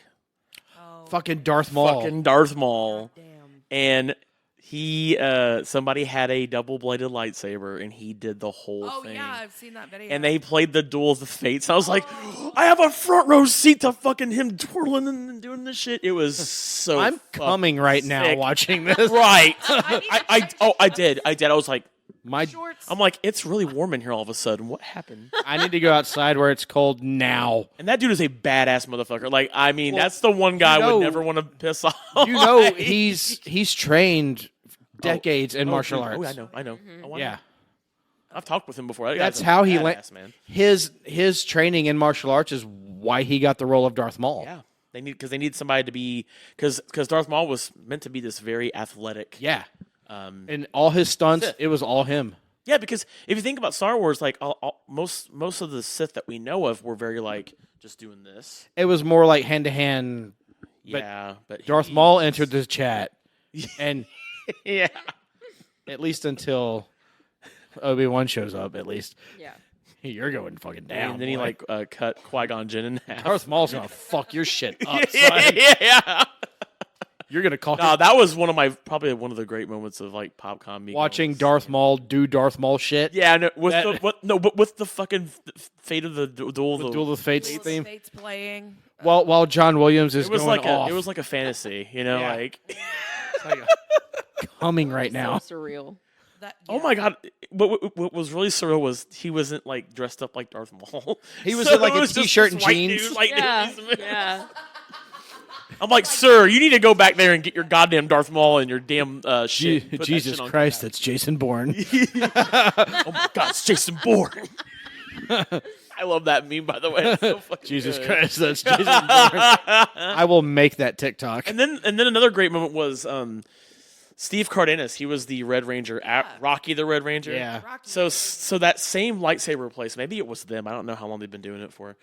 Oh, Fucking Darth Maul. fucking Darth Maul, damn. and he somebody had a double-bladed lightsaber, and he did the whole Oh, thing. yeah, I've seen that video. And they played the Duel of the Fates. I was like, I have a front row seat to fucking him twirling and doing this shit. It was so. I'm coming right now sick. watching this. Right. I need to I did. I was like, My, shorts. I'm like, it's really warm in here all of a sudden. What happened? I need to go outside where it's cold now. And that dude is a badass motherfucker. Like, I mean, that's the one guy I know- would never want to piss off. You know Like- he's trained decades in martial dude. arts. Oh, I know. Oh, I Yeah. know. I've talked with him before. That That's guy's a how he badass, man. His training in martial arts is why he got the role of Darth Maul. Yeah. They need somebody to be because Darth Maul was meant to be this very athletic. Yeah. And all his stunts, Sith. it was all him. Yeah, because if you think about Star Wars, like most of the Sith that we know of were very like just doing this. It was more like hand to hand. Yeah, but Darth he- Maul entered the chat, and Yeah, at least until Obi-Wan shows up, at least Yeah. you're going fucking down. and then he boy. like cut Qui-Gon Jinn in half. Darth Maul's gonna fuck your shit up. son. yeah. You're gonna call No, that was probably one of the great moments of like PopCon. me watching going, Darth Maul do Darth Maul shit. Yeah, no, That- but with the fucking fate of the duel. The Duel of the Fates Duel of theme. Fates playing. While John Williams is It was going like off. it was like a fantasy, you know, Yeah. like. It's like coming right now. So surreal. That, Oh my god! What was really surreal was he wasn't like dressed up like Darth Maul. He was So in, like, it a was just t-shirt this and white jeans. dude, like, Yeah. doing these- Yeah. I'm like, sir, you need to go back there and get your goddamn Darth Maul and your damn shit. Put that Jesus shit on Christ, that's Jason Bourne. Oh my god, it's Jason Bourne. I love that meme, by the way. It's so fucking Jesus good. Christ, that's Jason Bourne. I will make that TikTok. And then another great moment was Steve Cardenas. He was the Red Ranger at Rocky the Red Ranger. Yeah. Rocky. So that same lightsaber place, maybe it was them. I don't know how long they've been doing it for.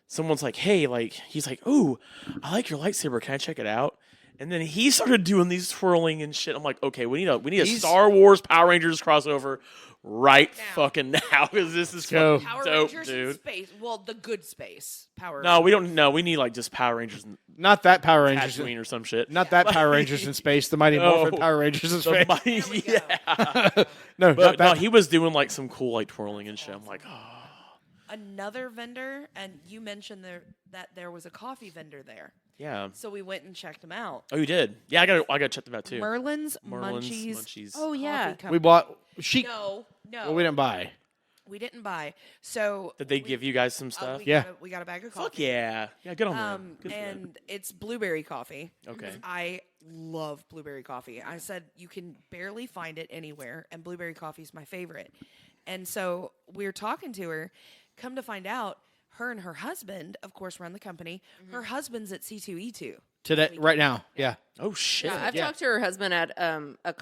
Someone's like, hey, like he's like, ooh, I like your lightsaber. Can I check it out? And then he started doing these twirling and shit. I'm like, okay, we need a Star Wars Power Rangers crossover right Now. fucking now because this is go. fucking Power dope, Rangers in dude. space. Well, the good space. Power No, we don't know. We need like just Power Rangers Not that Power Rangers. Tatooine or some shit. Not that Power Rangers in space. The Mighty No. Morphin Power Rangers in The space. mighty- yeah. No, not But no, that. he was doing like some cool like twirling and shit. I'm like, oh. Another vendor, and you mentioned that there was a coffee vendor there. Yeah. So we went and checked them out. Oh, you did? Yeah, I got to check them out too. Merlin's Merlin's Munchies. Munchies. Oh Coffee yeah. Company. We bought. No. Well, we didn't buy. We didn't buy. So Did they give you guys some stuff? Yeah. we got a bag of coffee. Fuck yeah. Yeah, good on them. Good for them. And it's blueberry coffee. Okay. I love blueberry coffee. I said you can barely find it anywhere, and blueberry coffee is my favorite. And so we were talking to her. Come to find out, her and her husband, of course, run the company. Her husband's at C2E2. Today, right now. Yeah. Oh shit. Yeah, I've talked to her husband at a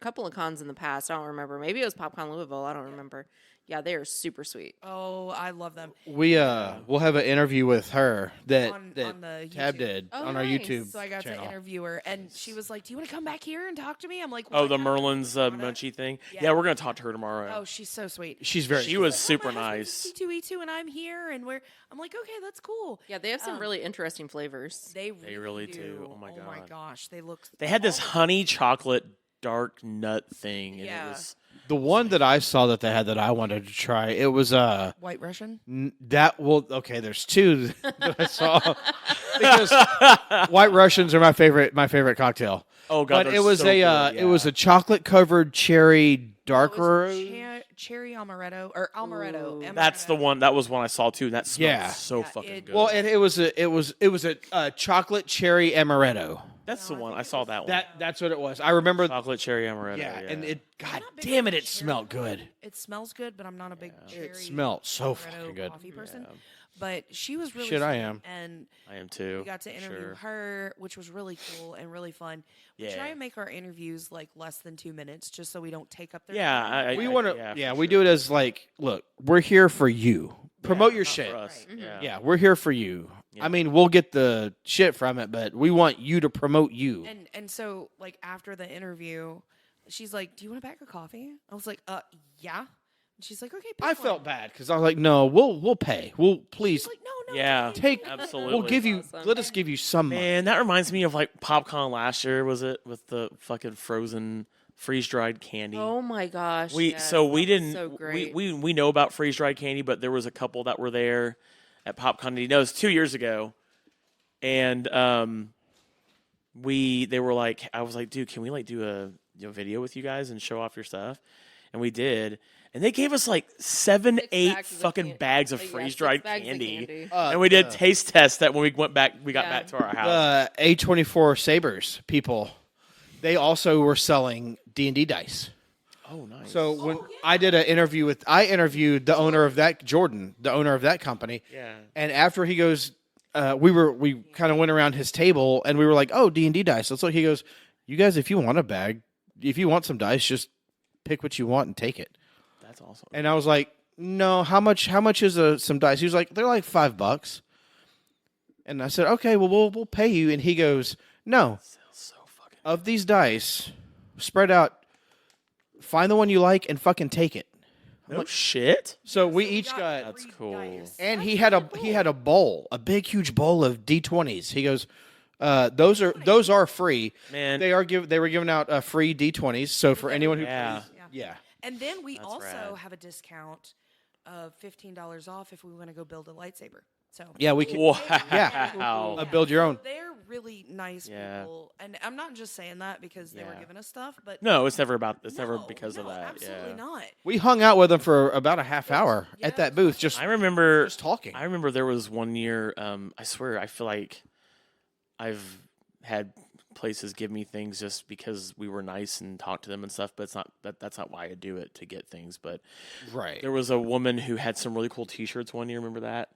couple of cons in the past. I don't remember. Maybe it was PopCon Louisville. I don't remember. Yeah, they are super sweet. Oh, I love them. We'll have an interview with her that On that the Tab YouTube. did Oh, on our nice. YouTube So I got channel. to interview her, and she was like, "Do you want to come back here and talk to me?" I'm like, Oh, "Why the not?" Merlin's Munchie thing. Yeah. we're gonna talk to her tomorrow. Oh, she's so sweet. She's very. She was "Oh, super my husband's nice. C2E2, and I'm here, and I'm like, okay, that's cool. Yeah, they have some really interesting flavors. They really do. do. Oh my Oh my God. gosh, they look. They had this all- honey chocolate dark nut thing, and Yeah. it was The one that I saw that they had that I wanted to try. It was White Russian. okay. There's two that I saw because White Russians are my favorite cocktail. oh god. But they're it was so it good, was yeah. a chocolate covered cherry dark It was roast. cherry amaretto or amaretto. That's the one. That was one I saw too. And that smelled Yeah. so Yeah, fucking it- good. Well, and it was a chocolate cherry amaretto. That's the one. I saw that one. That's what it was. I remember. chocolate cherry amaretto. Yeah, Yeah, and God not big damn on it, it cherry smelled good. It smells good, but I'm not a big cherry. It smelled so amaretto fucking good. Coffee person, but she was really Shit, I sweet, am. and I am too. we got to interview sure. her, which was really cool and really fun. We Yeah. try and make our interviews like less than 2 minutes, just so we don't take up their Yeah, time. We want to. for Yeah, we sure. do it as like, look, we're here for you. Promote Yeah, your not shit. for us. Yeah. Yeah, we're here for you. Yeah. I mean, we'll get the shit from it, but we want you to promote you. And so like after the interview, she's like, "Do you want a bag of coffee?" I was like, yeah." And she's like, "Okay." Pick I one." felt bad because I was like, no, we'll pay. We'll please She's like, "No, Yeah. take. Absolutely. We'll give you. Awesome. Let us give you some money. Man, that reminds me of like PopCon last year. Was it with the fucking frozen freeze dried candy? Oh my gosh. we yes, so that we was didn't. So great. We know about freeze dried candy, but there was a couple that were there at PopCon. You know, it was 2 years ago, and they were like, I was like, dude, can we like do a video with you guys and show off your stuff? And we did. And they gave us like 7, 8 bags of fucking can- bags of yeah, freeze dried 6 bags of candy. candy. And we did taste tests that when we went back, we got Yeah. back to our house. A24 Sabers people, they also were selling D&D dice. Oh, nice. So when I did an interview I interviewed the owner of that Jordan, the owner of that company. Yeah. And after he goes, we kind of went around his table and we were like, oh, D&D dice. So he goes, you guys, if you want a bag, if you want some dice, just pick what you want and take it. That's awesome. And I was like, no, how much is some dice? He was like, they're like $5. And I said, okay, well, we'll pay you. And he goes, no, So fucking. of these dice, spread out, find the one you like and fucking take it. No shit. So we each got, That's free cool. dice. and he had a bowl, a big huge bowl of D20s. He goes, those are free. Man. They were giving out free D20s. So for anyone who Yeah. plays, yeah. And then we That's also rad. have a discount of $15 off if we want to go build a lightsaber. So Yeah, we can Wow. build your own. they're really nice Yeah. people, and I'm not just saying that because they were Yeah. giving us stuff, but No, it's never about. It's never No, because of no, that. Absolutely Yeah. not. We hung out with them for about a half hour Yeah. at that booth, just I remember talking. I remember there was one year. I swear, I feel like I've had places give me things just because we were nice and talked to them and stuff. But it's not that's not why I do it, to get things. But Right. there was a woman who had some really cool T-shirts one year. Remember that?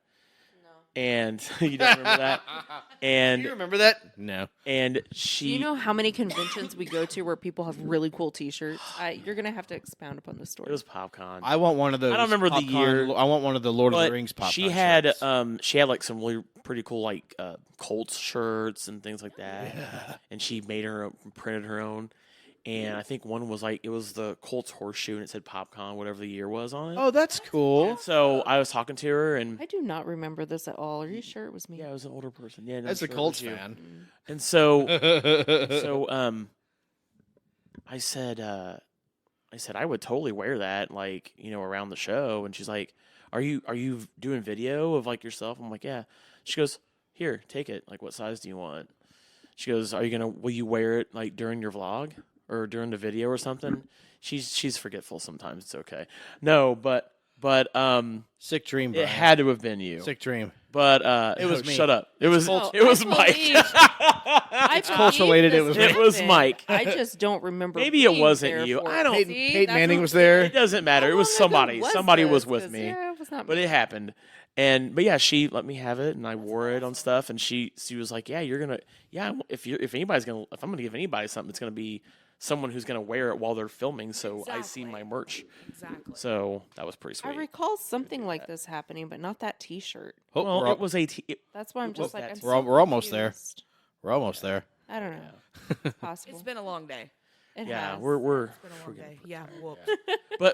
And you don't remember that? Do And you remember that? No. and she. Do you know how many conventions we go to where people have really cool T-shirts? You're gonna have to expound upon this story. It was PopCon. I want one of those. I don't remember the popcorn- year, I want one of the Lord of But the Rings pop. she had like some really pretty cool like Colts shirts and things like that. And she made printed her own. and I think one was like it was the Colts horseshoe, and it said Pop Con, whatever the year was on it. Oh, that's cool. So I was talking to her, and I do not remember this at all. Are you sure it was me? yeah, it was an older person. Yeah, no, As I'm a sure it Colts was you. fan. And so I said I would totally wear that, like, you know, around the show. And she's like, Are you doing video of like yourself? I'm like, yeah. She goes, Here, take it. Like, what size do you want? She goes, will you wear it like during your vlog or during the video or something? She's forgetful sometimes. It's okay. No, but Sick dream, it Brian. had to have been you. Sick dream. But It was me. Shut up. It was No, Mike. It's Colts related, it was me. It was Mike. I just don't remember. Maybe it being wasn't there you. for I it. don't- See, Peyton that's Manning what was I'm there. It doesn't matter. saying. It was How long somebody. ago was Somebody this? was with 'Cause, me. Yeah, it was not But me. it happened. But yeah, she let me have it, and I wore it on stuff. And she was like, "Yeah, you're gonna, if I'm gonna give anybody something, it's gonna be someone who's gonna wear it while they're filming, so I see Exactly. my merch." Exactly. So that was pretty I sweet. recall something like this happening, but not that T-shirt. Oh, Well, we're, it was That's why I'm just like, I'm we're almost there. confused. we're almost there. I don't know. It's possible. It's been a long day. It yeah, has. we're It's been a long day. Yeah. Whoop.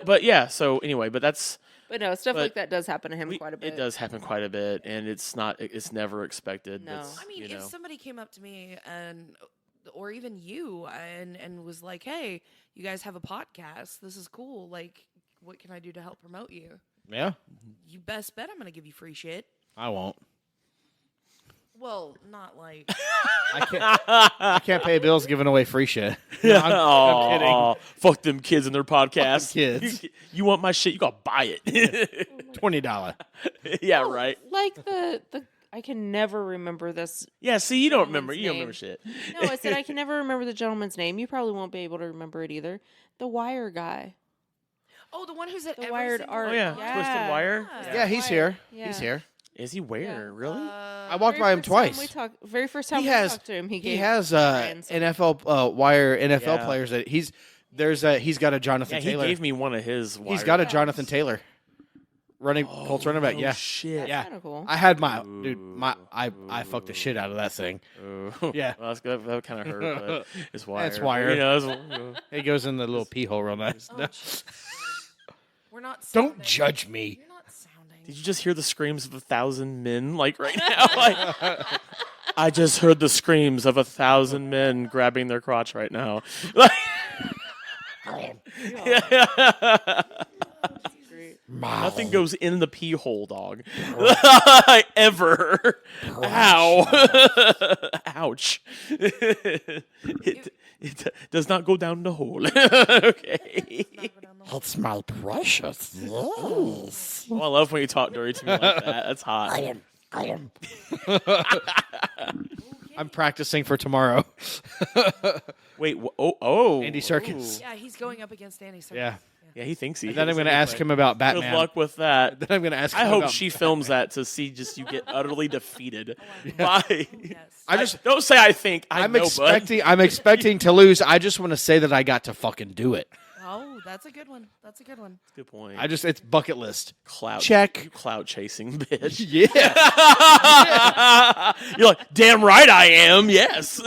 but yeah. So anyway, but that's But no, stuff but like that does happen to him quite a bit. it does happen quite a bit, and it's never expected. No. It's, I mean, you if know. somebody came up to me or even you and was like, "Hey, you guys have a podcast. This is cool. Like, what can I do to help promote you?" Yeah, You best bet I'm going to give you free shit. I won't. Well, not like I can't pay bills giving away free shit. No, I'm kidding. Aw, fuck them kids and their podcasts. kids. You want my shit? You gotta buy it. $20. Yeah, right. Like the I can never remember this. Yeah. See, you don't remember. Gentleman's You don't remember name. shit. No, I said I can never remember the gentleman's name. You probably won't be able to remember it either. The Wire guy. oh, the one who's at The every Wired single Art. Oh yeah, Twisted Wire. Yeah, he's here. Yeah. He's here. Is he where? Really? I walked by him twice. Very first time He we has talked to him, he he gave has Brian some- NFL Wire NFL Yeah. players that he's got a Jonathan Yeah, he Taylor. gave me one of his. He's wires. got a Jonathan Taylor Colts running back. Oh, Yeah, shit. yeah. Kinda cool. I had I fucked the shit out of that thing. Ooh. Yeah. Well, that's good. That kind of hurt, but it's wire. That's wire. You know, it's- It goes in the little pee hole real nice. Oh, No. jeez. We're not. Don't sounding- judge me. You're not sounding. Did you just hear the screams of 1,000 men? Like right now, like, I just heard the screams of 1,000 men grabbing their crotch right now. Like, nothing goes in the pee hole, dog. Ever. Ow. Ouch. It does not go down the hole. Okay. That's my precious. Yes. Oh, I love when you talk dirty to me like that. That's hot. I'm practicing for tomorrow. Wait. Oh. Andy Serkis. Yeah, he's going up against Andy Serkis. Yeah. Yeah, he thinks he. And then I'm is going to ask anyway. him about Good Batman. luck with that. Then I'm going to ask him I hope about she films that to see just you get utterly defeated. Yes. I just Don't say I think. I'm know, expecting to lose. I just want to say that I got to fucking do it. Oh, that's a good one. That's a good one. Good point. It's bucket list. Clout check. You clout chasing bitch. Yeah. You're like, damn right I am. Yes.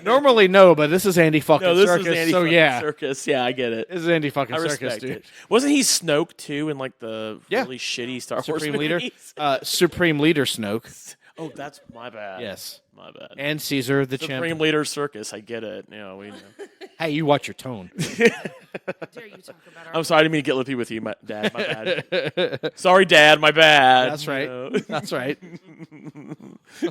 Normally no, but this is Andy fucking No, this Circus. is Andy So fucking yeah, Circus. Yeah, I get it. this is Andy fucking I Circus, respect dude. it. Wasn't he Snoke too in like the Yeah. really shitty Star Wars Supreme leader, movies? Supreme Leader Snoke. Oh, that's my bad. Yes, My bad. and Caesar the Supreme chimp. Leader Circus. I get it. You know, we know. Hey, you watch your tone. Dare you talk about our I'm sorry, I didn't mean to get lippy with you, Dad. My bad. Sorry, Dad. My bad. That's right. You know? That's right.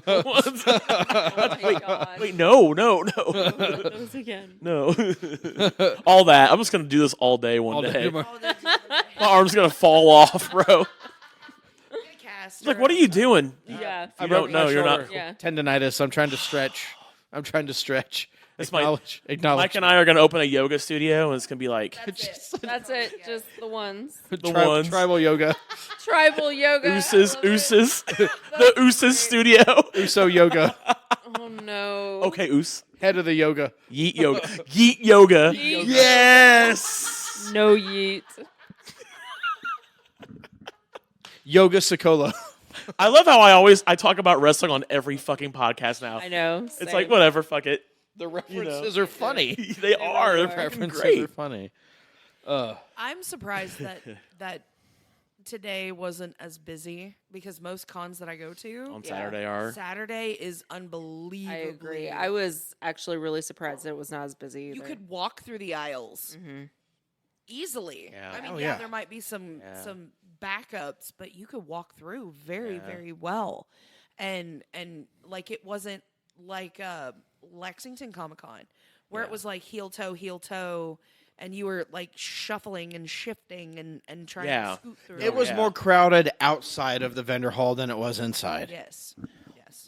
Oh my God. Wait, no. Those again. No. All that. I'm just going to do this all day one All day. day. Oh, that's My arm's going to fall off, bro. cast. It's like, what are you doing? Yeah. You don't know. You're not. Yeah. Tendonitis. I'm trying to stretch. It's my- Acknowledge. Mike and I are going to open a yoga studio, and it's going to be like That's it. Just the ones. the ones. Tribal yoga. Tribal yoga. Ooses. The Ooses studio. Uso yoga. Oh no. Okay, Oos. Head of the yoga. Yeet yoga. Yeet yoga. Yeet. Yes. No yeet. Yoga Sokola. I love how I talk about wrestling on every fucking podcast now. I know. It's same. like whatever, fuck it. The references are funny. They are. They're The freaking references great. are funny. I'm surprised that today wasn't as busy because most cons that I go to On Saturday are. Saturday is unbelievably. I agree. I was actually really surprised that it was not as busy. You either. could walk through the aisles easily. Yeah. I mean, Oh, yeah, yeah. there might be some backups, but you could walk through very, Yeah. very well. And like it wasn't like Lexington Comic Con where it was like heel toe, and you were like shuffling and shifting and trying Yeah. to scoot through. It was yeah. more crowded outside of the vendor hall than it was inside. Yes.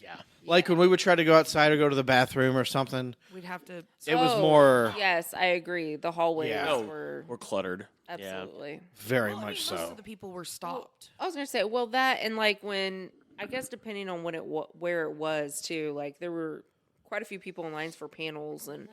Yeah. Like when we would try to go outside or go to the bathroom or something, We'd have to. it was more, Yes, I agree. The hallways Yeah. were We're cluttered. absolutely. very Well, I mean, much most so. of the people were stopped. I was gonna say, well, that and like when I guess depending on when where it was too, like there were quite a few people in lines for panels and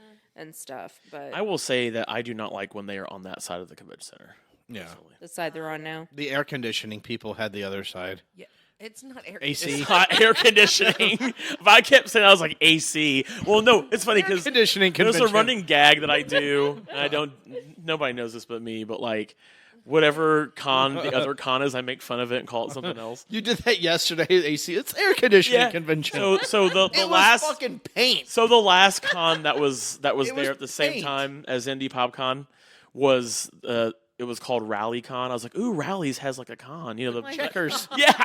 stuff. But I will say that I do not like when they are on that side of the convention center. Yeah. the side they're on now. The air conditioning people had the other side. Yeah, it's not air. AC. It's not air conditioning. If I kept saying I was like AC. Well, no, it's funny because Conditioning there's convention. a running gag that I do, and I don't. Nobody knows this but me. But like, whatever con the other con is, I make fun of it and call it something else. You did that yesterday at AC. It's air conditioning convention. So the it last was fucking paint. So the last con that was It there was at the same paint. time as Indy Pop Con was it was called Rally Con. I was like, ooh, Rallies has like a con, you know, the Checkers. Yeah.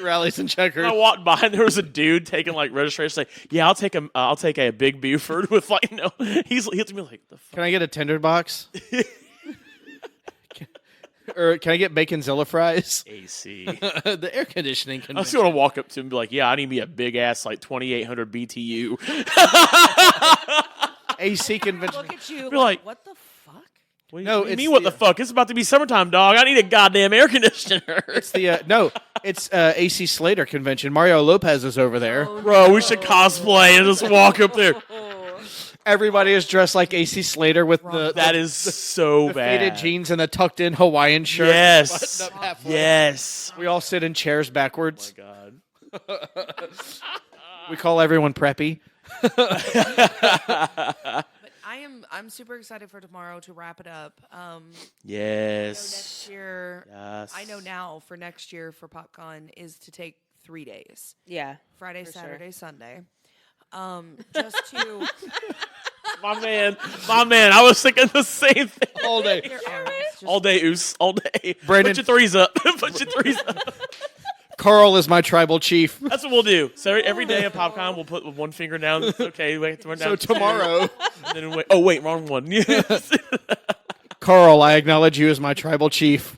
Rallies and checkers. I walked by and there was a dude taking like registration. Like, yeah, I'll take a big Buford with like no. He looked at me like the fuck. Can I get a tender box? Or can I get baconzilla fries? AC. The air conditioning I was convention. going to walk up to him and be like, yeah, I need me a big ass like 2800 BTU. AC convention. Look at you. Be like, What the fuck? What do No, you it's mean what the- the fuck? It's about to be summertime, dog. I need a goddamn air conditioner. It's the no. It's AC Slater convention. Mario Lopez is over there. Bro, we should cosplay and just walk up there. Everybody is dressed like AC Slater with the That is so bad. faded jeans and the tucked in Hawaiian shirt. Yes. buttoned up halfway. Yes. We all sit in chairs backwards. Oh my God. We call everyone preppy. But I'm super excited for tomorrow to wrap it up. Yes. Next year, Yes. I know now for next year for PopCon is to take 3 days: Yeah. Friday, For sure. Saturday, Sunday. Just to My man. I was thinking the same thing. All day. your arms, just All day, Oos. All day. Brandon- Put your threes up. Put your threes up. Carl is my tribal chief. That's what we'll do. So every day at PopCon, we'll put one finger down. Okay, wait. One So down. tomorrow, And then wait. Oh, wait, wrong one. Yes. Carl, I acknowledge you as my tribal chief.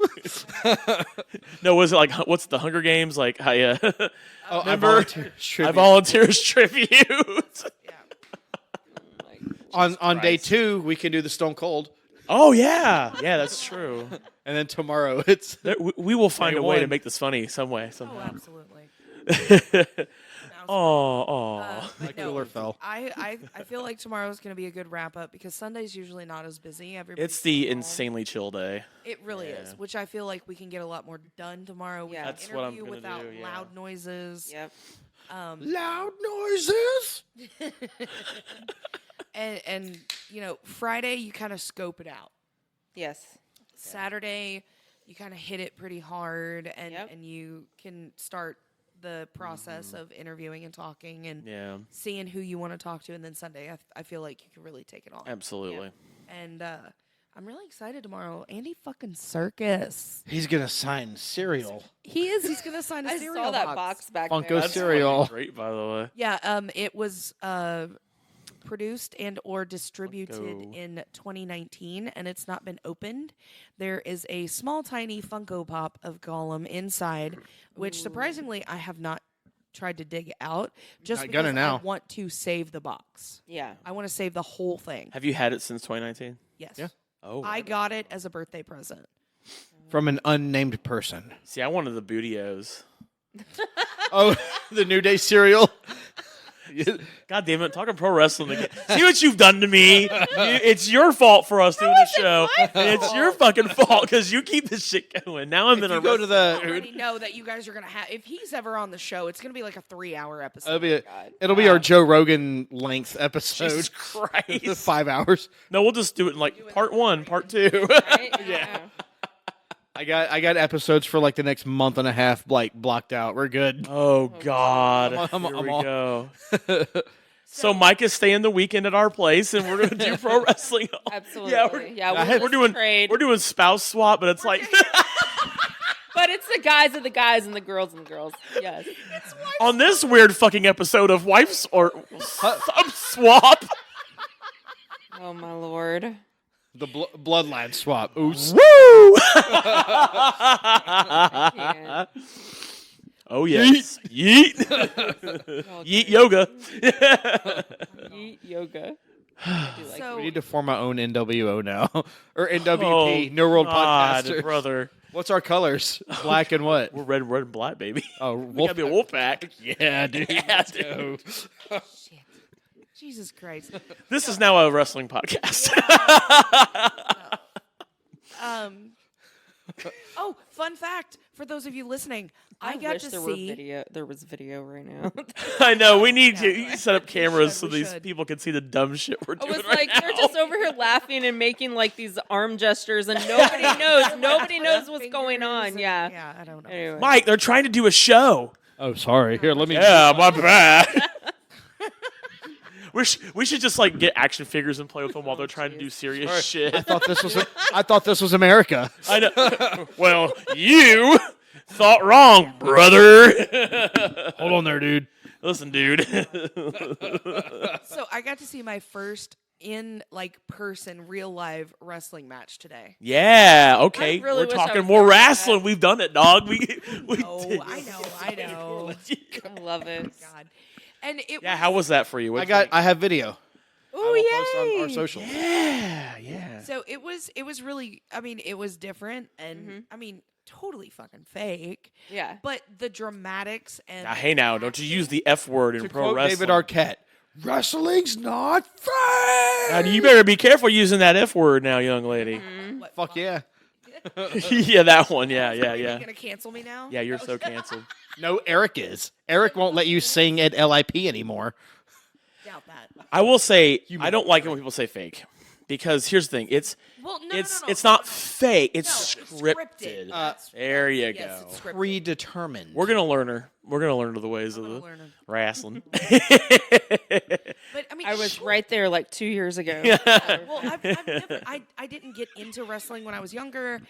No, was it like, what's the Hunger Games? Like, I Remember? volunteer as tribute. yeah. On day 2, we can do the Stone Cold. Oh, yeah. Yeah, that's true. And then tomorrow, it's We will find Day a way to one. make this funny some way, Oh, somehow. absolutely. Oh. my cooler fell. I feel like tomorrow's going to be a good wrap up because Sunday's usually not as busy. Everybody's It's the home. insanely chill day. It really is, which I feel like we can get a lot more done tomorrow. We Yeah. can That's what I'm interview gonna without do, yeah. loud noises. Yep. Loud noises. And Friday you kind of scope it out. Yes. Saturday you kind of hit it pretty hard and Yep. and you can start the process of interviewing and talking and Yeah, seeing who you want to talk to, and then Sunday I feel like you can really take it on. absolutely. And I'm really excited tomorrow. Andy fucking Circus. He's gonna sign cereal. He is. He's gonna sign a I cereal saw that box back Funko there. That's cereal. fucking great, by the way. Yeah. It was produced and or distributed Funko. in 2019, and it's not been opened. There is a small, tiny Funko Pop of Gollum inside, which surprisingly I have not tried to dig out. Just Not because gonna now. I want to save the box. Yeah. I want to save the whole thing. Have you had it since 2019? Yes. Yeah. Oh, I got it as a birthday present. From an unnamed person. see. I wanted the Bootios. Oh, the New Day cereal. God damn it, talking pro wrestling again. See what you've done to me? It's your fault for us doing the show. And it's your fucking fault because you keep this shit going. Now I'm in a go to the I already know that you guys are gonna have. If he's ever on the show, it's gonna be like a 3-hour episode. it'll be our Joe Rogan length episode. Jesus Christ. 5 hours. No, we'll just do it in like part 1, part 2. Right? Yeah. I got episodes for like the next month and a half like blocked out. We're good. Oh God. I'm Here we all- go. So Mike is staying the weekend at our place, and we're gonna do pro wrestling. Absolutely. Yeah, we're doing spouse swap, but it's like But it's the guys of the guys and the girls and the girls. Yes. on this weird fucking episode of Wife's or Swap. Oh my lord. The bloodline swap. Oos. Woo! Can't. Oh yes, yeet, yeet yoga. Eat yoga. I do like So We need to form our own NWO now, or NWP, Oh, No World God, Podcaster. brother. What's our colors? Black and what? We're red, and black, baby. Oh, We gotta be a wolf pack. Yeah, dude. Yeah, Let's dude. go. Jesus Christ. This is now a wrestling podcast. Oh, fun fact for those of you listening, I got wish to there see. were video. There was video right now. I know we need to Yeah, set up cameras so we these should. people can see the dumb shit we're I doing was right like, now. they're just over here laughing and making like these arm gestures, and nobody knows. Nobody knows what's going Fingers on. and- Yeah. Yeah, I don't know. Anyway. Mike, they're trying to do a show. Oh, sorry. Here, let me. Yeah, my bad. We should just like get action figures and play with them while they're trying to do serious shit. I thought this was America. I know. Well, you thought wrong, brother. Hold on there, dude. Listen, dude. So I got to see my first in person real live wrestling match today. Yeah. Okay. I really We're wish I talking was more there for wrestling. that. We've done it, dog. We Oh, did. I know. I love it. God. And it Yeah. How was that for you? I have video. Oh I will post on yay! our socials. Yeah. So it was really, I mean, it was different and I mean, totally fucking fake. Yeah. But the dramatics and Now, hey, now, don't you use the F word in To pro quote wrestling? David Arquette, wrestling's not fake. Now, you better be careful using that F word now, young lady. what, Fuck yeah. Yeah, that one. Yeah. Are you gonna cancel me now? Yeah, you're so canceled. No, Eric is. Eric won't let you sing at LIP anymore. Doubt that. I will say I don't like it when people say fake, because here's the thing: it's Well, no, it's not fake; it's No, scripted. That's- There you yes, go. it's scripted. Predetermined. We're gonna learn her. We're gonna learn the ways of I'm the gonna learn 'em. wrestling. But I mean, I was right there like 2 years ago. Well, I've never, I didn't get into wrestling when I was younger.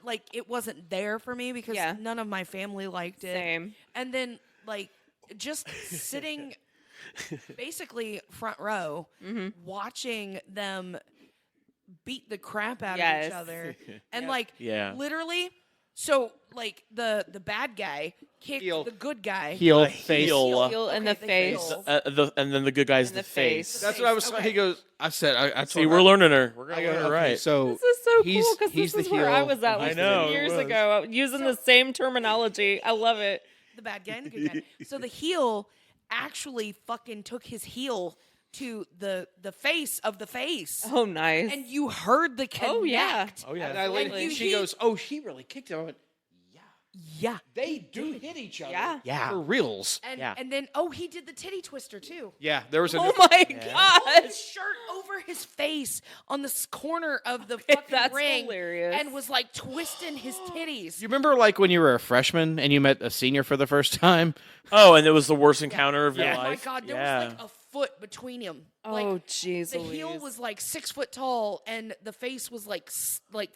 Like, it wasn't there for me because Yeah. none of my family liked it. Same. And then, like, just sitting basically front row, watching them beat the crap out of Yes. each other. And, like, Yeah. literally, so, like, the bad guy kicked Heel. the good guy. heel, A face. heel. Heel in the Okay, the face. heel. And then the good guy's In the the face. face. That's what I was. Okay. He goes. I said. I told See, her, we're learning her. We're I gonna go, learn her okay, right. So This is so he's- cool because he's this the is where I heel. was at I like know, 2 it years was. ago, using the same terminology. I love it. The bad guy and the good guy. So the heel actually fucking took his heel to the face of the face. Oh, nice. And you heard the connect. Oh, yeah. Oh yeah. And I later, you- she goes, "Oh, he really kicked him." I went, Yeah. "They do hit each other." Yeah. Yeah. For reals. And Yeah. and then he did the titty twister too. Yeah, there was a. Oh my Pulled gosh. his shirt over his face on the corner of the fucking That's ring hilarious. and was like twisting his titties. You remember like when you were a freshman and you met a senior for the first time? Oh, and it was the worst encounter of your Yeah. Oh my life. god, there yeah. was like a foot between him. Oh, Like, jeez. the heel was like 6 foot tall and the face was like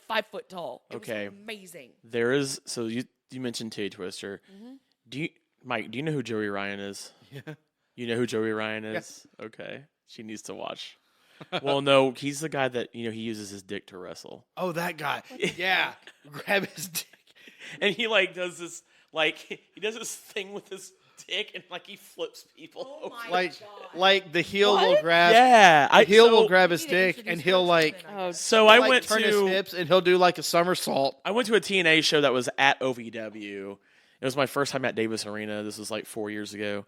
5 foot tall. It Okay. was amazing. There is. So you mentioned Titty Twister. Mm-hmm. Do you, Mike? Do you know who Joey Ryan is? Yeah. You know who Joey Ryan is? Okay. She needs to watch. Well, no, he's the guy that he uses his dick to wrestle, Oh, that guy. Yeah, grab his dick. and he like does this he does this thing with his dick, and like he flips people. Oh over. my Like the heel will grab. Yeah, The heel will so- grab his You need to dick introduce and he'll her like. something, I guess. So I like, went turn to his hips and he'll do like a somersault. I went to a TNA show that was at OVW. It was my first time at Davis Arena. This was like 4 years ago.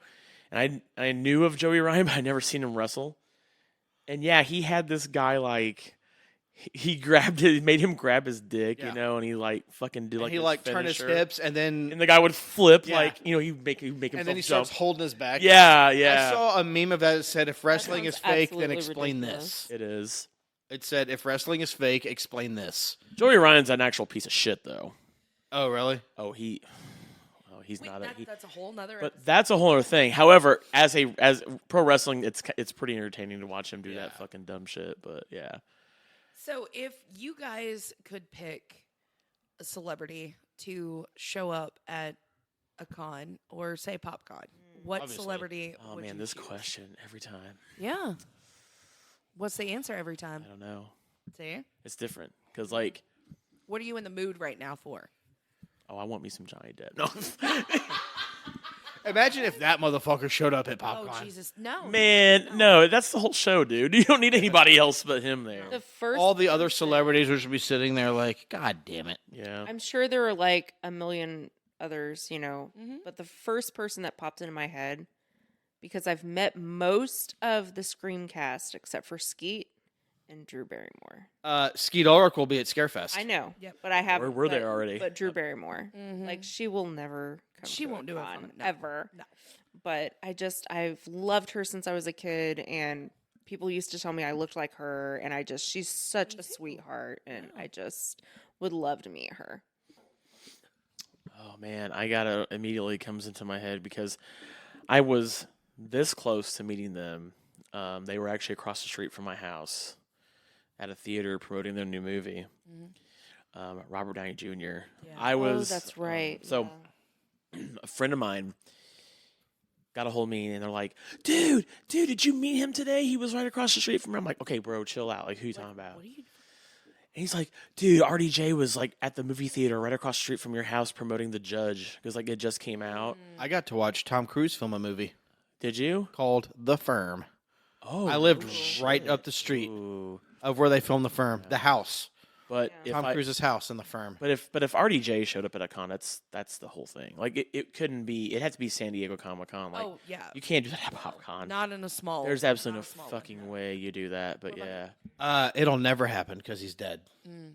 and I knew of Joey Ryan, but I never seen him wrestle. And yeah, he had this guy like he grabbed it, made him grab his dick, Yeah. you know, and he like fucking did like he his like turned his finisher. hips, and then and the guy would flip Yeah. like he'd make him and then he jump. starts holding his back. Yeah, yeah. I saw a meme of that that said, "If wrestling sounds is fake, then absolutely explain ridiculous. this." It is. It said, "If wrestling is fake, explain this." Joey Ryan's an actual piece of shit, though. Oh, really? He's Wait, not. that's a whole nother. But that's a whole other thing. However, as pro wrestling, it's pretty entertaining to watch him do that fucking dumb shit. But yeah, So if you guys could pick a celebrity to show up at a con or say PopCon, what Obviously. celebrity? oh would man, you this choose? question every time. Yeah. What's the answer every time? I don't know. See, It's different because like, what are you in the mood right now for? I want me some Johnny Depp. No, Imagine if that motherfucker showed up at Oh PopCon. Jesus, no, man, no, that's the whole show, dude. You don't need anybody else but him there. The first All the other person- celebrities would be sitting there like, "God damn it!" Yeah, I'm sure there are like a million others, Mm-hmm. but the first person that popped into my head, because I've met most of the Scream cast except for Skeet and Drew Barrymore. Skeet Ulrich will be at Scarefest. I know, Yep. but I have. We're there already. But Drew Barrymore, like she will never come. She to a won't do it con, for me, no. ever. No. But I've loved her since I was a kid, and people used to tell me I looked like her, and she's such a sweetheart, and I just would love to meet her. Oh man, I gotta immediately comes into my head because I was this close to meeting them. They were actually across the street from my house at a theater promoting their new movie. Robert Downey Jr. I was. Oh, that's right. so a friend of mine got a hold of me and they're like, dude, did you meet him today? He was right across the street from me. I'm like, okay, bro, chill out. Like, who you talking about? What are you? And he's like, dude, RDJ was like at the movie theater right across the street from your house promoting The Judge because like it just came out. I got to watch Tom Cruise film a movie Did you? called The Firm. Oh, I lived no right shit. up the street Ooh. of where they filmed The Firm, the house, But Tom Cruise's house in The Firm. But if RDJ showed up at a con, that's the whole thing. Like it couldn't be. It had to be San Diego Comic Con. Like Oh yeah, you can't do that at PopCon. not in a small. There's absolutely not no a small one, fucking no. way you do that. But yeah, It'll never happen because he's dead. Mm.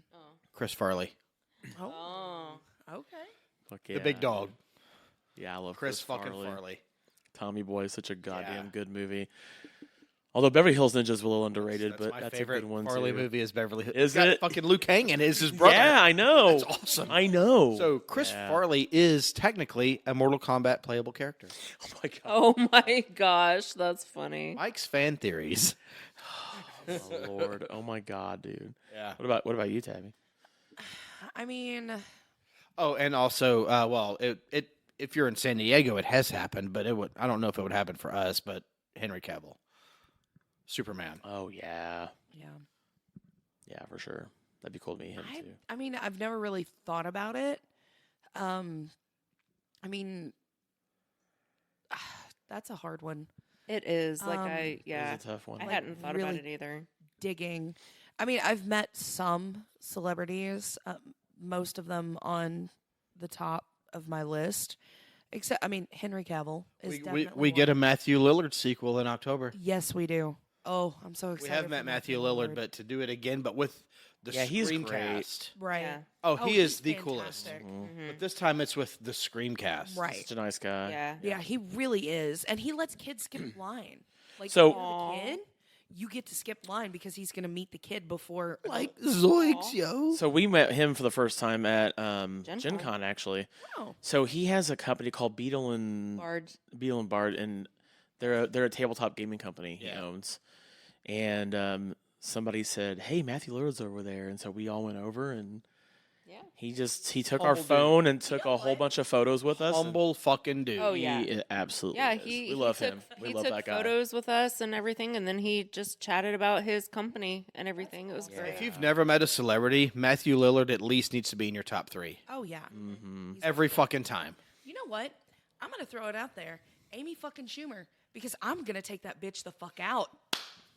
Chris Farley, Oh, okay. fuck the yeah. big dog. Yeah, I love Chris Chris fucking Farley. Tommy Boy is such a goddamn Yeah. good movie. Although Beverly Hills Ninja is a little underrated, That's but my that's favorite a good one Farley too. movie is Beverly Hills. Is It's got it? fucking Luke Hangen is his brother. Yeah, I know. That's awesome. I know. So Chris Yeah. Farley is technically a Mortal Kombat playable character. Oh my god. Oh my gosh, that's funny. Mike's fan theories. Oh Lord. Oh my god, dude. Yeah. What about you, Tabby? I mean, Oh, and also, well, it if you're in San Diego, it has happened, but it would. I don't know if it would happen for us, but Henry Cavill, Superman. Oh yeah. yeah. Yeah, for sure. That'd be cool to meet him too. I mean, I've never really thought about it. I mean, that's a hard one. It is like It was a tough one. I Like, hadn't thought about really it either. Digging. I mean, I've met some celebrities, most of them on the top of my list. Except, I mean, Henry Cavill is definitely We get a one. Matthew Lillard sequel in October. Yes, we do. Oh, I'm so We excited. have for met Matthew Lillard, but to do it again, but with the Yeah, he's great. Screamcast. right. Yeah. Oh, he is he's the coolest. fantastic. But this time it's with the Screamcast. Right. Such a nice guy. Yeah. Yeah, he really is, and he lets kids skip line. Like, So- if you're the kid, you get to skip line because he's going to meet the kid before. Like Zoids, yo. So we met him for the first time at Gen Gen Con. Con, actually. Oh. So he has a company called Beetle and Bard, and they're a tabletop gaming company he Yeah. owns. And somebody said, "Hey, Matthew Lillard's over there," and so we all went over, and Yeah. he took our Humble dude. phone and took a whole bunch of photos with us. and Humble fucking dude. Oh, yeah. He absolutely. Yeah, is. he we love took, him. We he love took that guy. photos with us and everything, and then he just chatted about his company and everything. It was great. If you've never met a celebrity, Matthew Lillard at least needs to be in your top 3 Oh yeah. Mm-hmm. every fucking time. You know what? I'm going to throw it out there. Amy fucking Schumer, because I'm going to take that bitch the fuck out.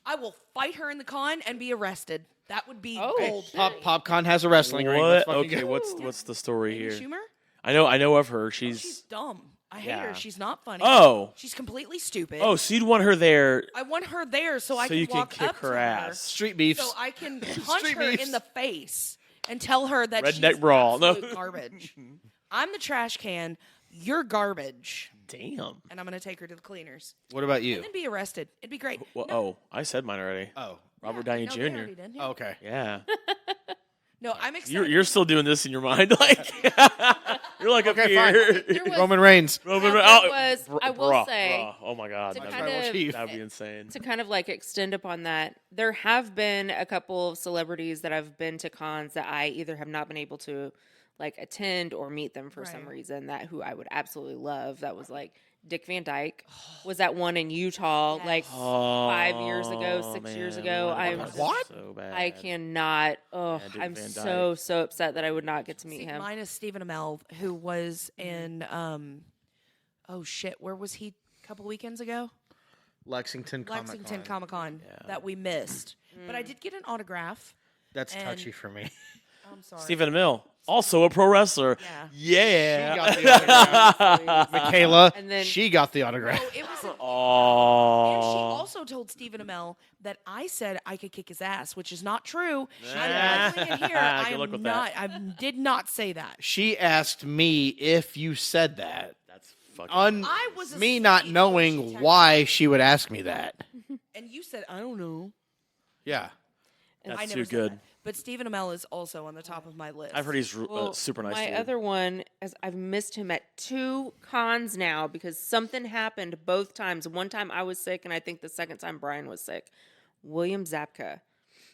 I will fight her in the con and be arrested. That would be gold. PopCon has a wrestling ring. What? Let's fucking Okay, go. what's the story Amy here? Schumer? I know of her. She's dumb. I hate Yeah. her. She's not funny. Oh. She's completely stupid. Oh, so you'd want her there I want her there so I so can you can walk kick up her to ass. Street beefs. so I can punch Street her beefs. in the face and tell her that Redneck she's brawl. No. absolute garbage. I'm the trash can. You're garbage. Damn. And I'm going to take her to the cleaners. What about And you? then be arrested. It'd be great. Well, No, oh, I said mine already. Oh, Robert yeah, Downey no, they Jr. already did, yeah. oh, okay. Yeah. No, I'm excited. You're still doing this in your mind, like you're like up Okay, here. There was, Roman Reigns. Roman there Reigns. was- I will say, oh my god, to that'd kind be- of- Chief. that'd be insane. to kind of like extend upon that, there have been a couple of celebrities that have been to cons that I either have not been able to like attend or meet them for some Right. reason, that who I would absolutely love. That was like Dick Van Dyke was that one in Utah like 5 years ago, 6 years ago. What? So bad. I cannot. Oh, Dick I'm Van so upset that I would not get to meet See, him. mine is Stephen Amell, who was in, oh shit, where was he a couple weekends ago? Lexington Lexington Comic Con that we missed. But I did get an autograph. That's And- touchy for me. I'm sorry. Stephen Amell, also a pro wrestler. Yeah. Yeah. Got the autograph. Michaela, And then- she got the autograph. Oh, it was. And she Oh. also told Stephen Amell that I said I could kick his ass, which is not true. Yeah. I'm bringing it here. I Good luck am with not. that. I did not say that. She asked me if you said that. That's fucking. I was a me not sweet knowing detective. why she would ask me that. And you said I don't know. Yeah. That's I never too said good. that. But Stephen Amell is also on the top of my list. I've heard he's Well, super nice. My dude. other one is I've missed him at 2 cons now because something happened both times. One time I was sick, and I think the second time Brian was sick. William Zabka.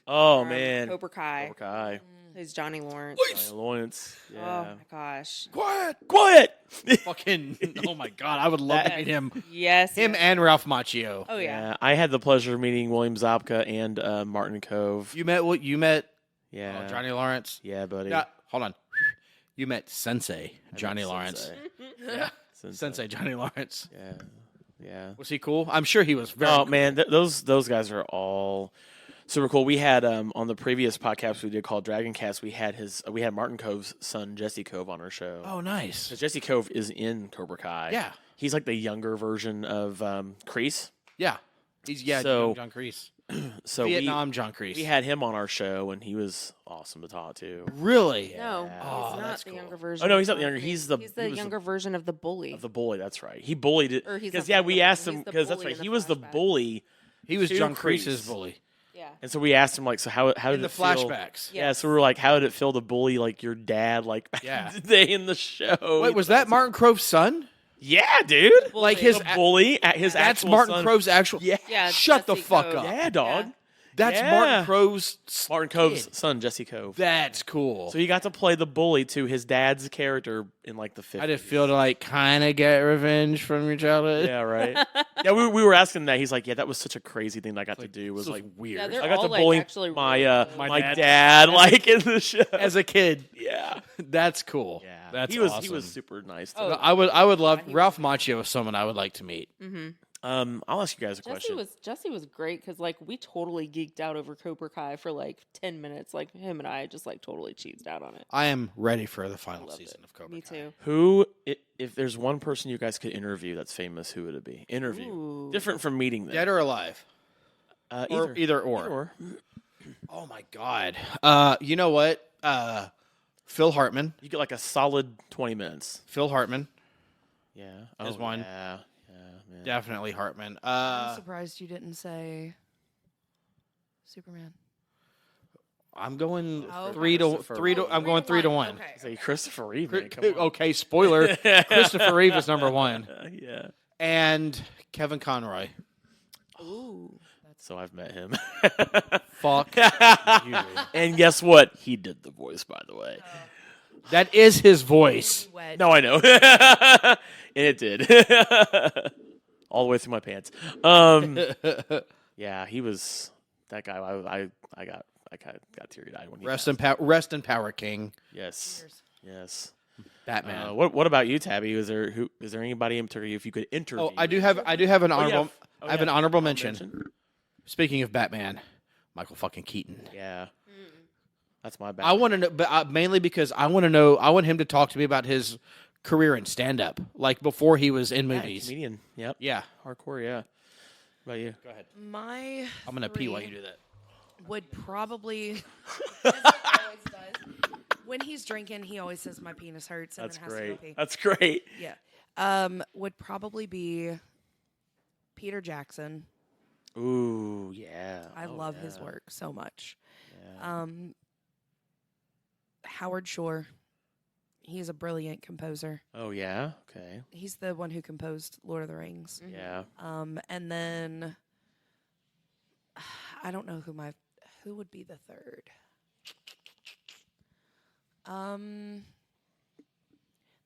Oh from man, Cobra Kai. Cobra Kai. He's Johnny Lawrence. Johnny Lawrence. Oh Yeah. my gosh. Quiet. Quiet. Fucking. Oh my God. I would love to meet him. Yes. Him yes. and Ralph Macchio. Oh yeah. Yeah, I had the pleasure of meeting William Zabka and Martin Cove. You met what? You met Yeah, Johnny Lawrence. Yeah, buddy. Yeah. Hold on. You met Sensei I met Johnny Lawrence. Sensei. Yeah. Sensei. Sensei Johnny Lawrence. Yeah, yeah. Was he cool? I'm sure he was very. Oh cool. man, those guys are all super cool. We had on the previous podcast we did called Dragon Cast, we had Martin Cove's son Jesse Cove on our show. Oh, nice. 'Cause Jesse Cove is in Cobra Kai. Yeah. He's like the younger version of Kreese. Yeah. He's So- young John Kreese. So Vietnam John Kreese. we had him on our show, and he was awesome to talk to. Really? No, Oh, he's not that's the cool. younger version. Oh no, of he's not the Brian younger. Kreese. He's the He's the he was younger version of the bully. of the bully. That's right. He bullied it Or he's because not the we bully, asked he's him the because that's bully right. in He the was the flashback. bully. He was to John Kreese. Kreese's bully Yeah. And so we asked him like, so how did in the it feel? flashbacks. Yeah, so we were like, how did it feel to bully like your dad like back Yeah. in the day in the show? Wait, was that Martin Crove's son? Yeah, dude. Like his The bully at his That's actual Martin son. Crove's actual. Yeah. Yeah, Shut the Jesse fuck Cove. up. Yeah, dog. Yeah. That's Yeah. Martin Crove's. Martin Cove's kid. son, Jesse Cove. That's cool. So he got to play the bully to his dad's character in like the 50s. How did it feel to like kind of get revenge from your childhood? Yeah, right. Yeah, we were asking that. He's like, yeah, that was such a crazy thing that I got to do. Was This like weird. Yeah, they're I got all to like bully actually my really cool. my dad. dad like in the show. As a kid, Yeah, that's cool. yeah. That's he was awesome. super nice. Oh, To I would love he was- Ralph Macchio is someone I would like to meet. I'll ask you guys a Jesse question. Jesse was great because like we totally geeked out over Cobra Kai for like 10 minutes. Like him and I just like totally cheesed out on it. I am ready for the final Loved season it. of Cobra Me Kai. too. Who, if there's one person you guys could interview that's famous, who would it be? Interview, Ooh. different from meeting them. Dead or alive? Either, Either or. or. Oh my god. You know what? Phil Hartman. You get like a solid 20 minutes. Phil Hartman. Yeah, There's one. Yeah, man. Definitely Hartman. I'm surprised you didn't say Superman. I'm going Oh, three to Christopher. three to. I'm going 3-1. Okay. Say Christopher Reeve. Man, come on. Okay, spoiler. Christopher Reeve is number 1, Yeah. and Kevin Conroy. Ooh. So I've met him. Fuck you. And guess what? He did the voice, by the way. That is his voice. Wet. No, I know. And it did. All the way through my pants. Yeah, he was that guy. I got teary eyed when he Rest passed. in power, King. Yes. Yes. Batman. What about you, Tabby? Is there anybody in particular if you could interview? Oh, I do have an honorable. Oh, I have yeah. an honorable mention. Speaking of Batman, Michael fucking Keaton. Yeah. That's my bad. I want to know, but mainly because I want to know. I want him to talk to me about his career in stand up, like before he was in Yeah, movies. comedian. Yep. Yeah. Hardcore. Yeah. What about you? Go ahead. My I'm gonna pee while three you do that. would probably, as he always does. When he's drinking, he always says my penis hurts and That's then has to go great. pee. That's great. Yeah. Would probably be Peter Jackson. Ooh, yeah. I Oh, love yeah. his work so much. Yeah. Howard Shore. He's a brilliant composer. Oh, yeah. Okay. He's the one who composed Lord of the Rings. Yeah. And then I don't know who would be the third.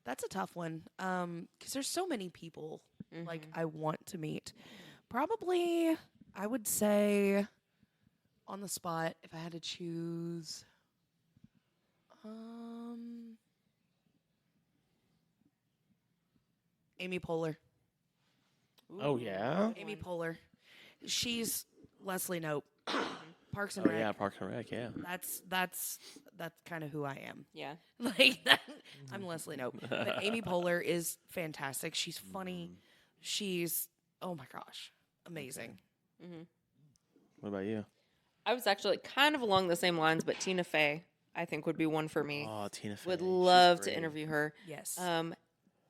That's a tough one. Because there's so many people like I want to meet. Probably, I would say, on the spot, if I had to choose, Amy Poehler. Oh, yeah. Amy Poehler. She's Leslie Knope. Parks and Oh, Rec. yeah. Parks and Rec. Yeah. That's kind of who I am. Yeah. Like that, I'm Leslie Knope. But Amy Poehler is fantastic. She's funny. She's oh my gosh, amazing. What about you? I was actually kind of along the same lines, but Tina Fey, I think, would be one for me. Oh, Tina Fey. Would She's love to great. interview her. Yes.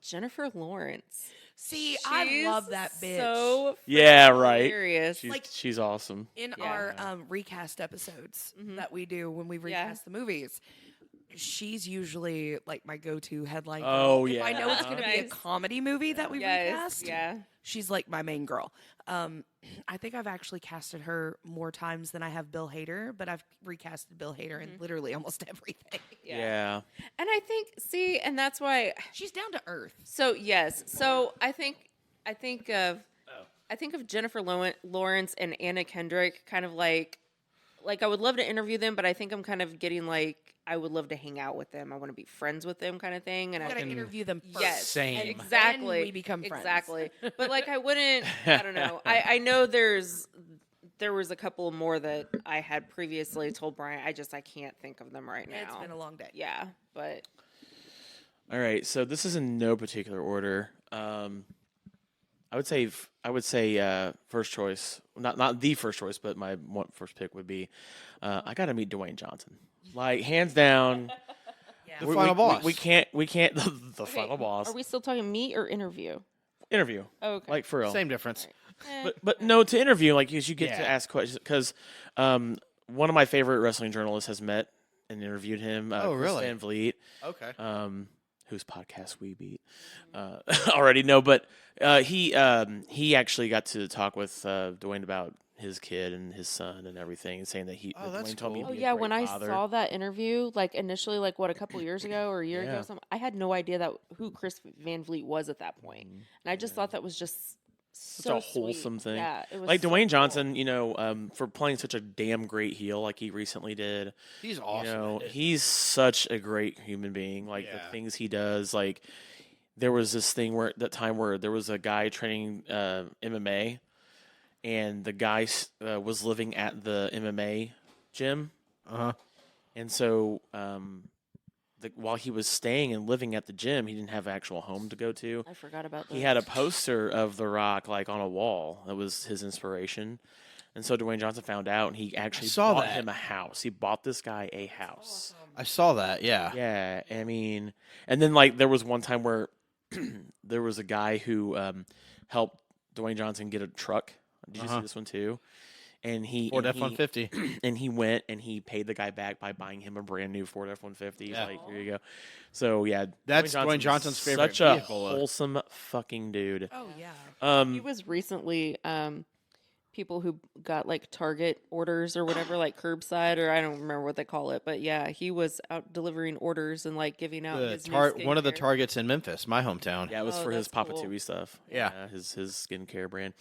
Jennifer Lawrence. See, I love that bitch. So Yeah, right. hilarious. She's awesome. In Yeah. our recast episodes that we do when we recast the movies, she's usually like my go-to headline girl. Oh, If I know it's going to be a Nice. comedy movie that we recast, Yeah. she's like my main girl. I think I've actually casted her more times than I have Bill Hader, but I've recasted Bill Hader in literally almost everything. Yeah. And I think, and that's why. She's down to earth. So yes, so I think of Jennifer Lawrence and Anna Kendrick, kind of like I would love to interview them, but I think I'm kind of getting like I would love to hang out with them. I want to be friends with them, kind of thing. And You I gotta interview them first. Yes, Same. and exactly. then we become friends. Exactly. But like I wouldn't. I don't know. I know there was a couple more that I had previously told Brian. I can't think of them right now. It's been a long day. Yeah, but All right. So this is in no particular order. I would say first choice, not the first choice, but my first pick would be I got to meet Dwayne Johnson. Like hands down. Yeah. The final boss. We can't the final boss. Are we still talking meet or interview? Interview. Okay. Like for real. Same difference. But no, to interview, like you get Yeah. to ask questions because one of my favorite wrestling journalists has met and interviewed him. Oh, Chris really? Van Vliet, Okay. whose podcast we beat already. No, but he actually got to talk with Dwayne about his kid and his son and everything, and saying that Oh, that's Dwayne told me. cool. Oh he'd be a yeah, great when I father. saw that interview, like initially, like what a couple years ago or a year ago, Yeah. or something, I had no idea that who Chris Van Vliet was at that point, and I just thought that was just Such a wholesome thing. Yeah, it was like so Dwayne cool. Johnson, for playing such a damn great heel like he recently did. He's awesome. You know, at it. he's such a great human being. Like the Yeah. things he does. Like there was this thing where there was a guy training MMA, and the guy was living at the MMA gym, Uh-huh. and so while he was staying and living at the gym, he didn't have an actual home to go to. I forgot about that. He had a poster of The Rock like on a wall. That was his inspiration. And so Dwayne Johnson found out, and he actually saw bought that. him a house. He bought this guy a house. I saw that. Yeah. Yeah, I mean, and then like there was one time where there was a guy who helped Dwayne Johnson get a truck. Did you see this one too? And Ford F-150. and he went and he paid the guy back by buying him a brand new Ford F-150. He's Yeah. like, here you go. So yeah, That's Dwayne Johnson's favorite Such a vehicle. wholesome fucking dude. Oh yeah. He was recently people who got like Target orders or whatever, like curbside, or I don't remember what they call it, but yeah, he was out delivering orders and like giving out his new One of the skincare. Targets in Memphis, my hometown. Yeah, it was Oh, for his that's cool. Papa Tui stuff. Yeah. His skincare brand.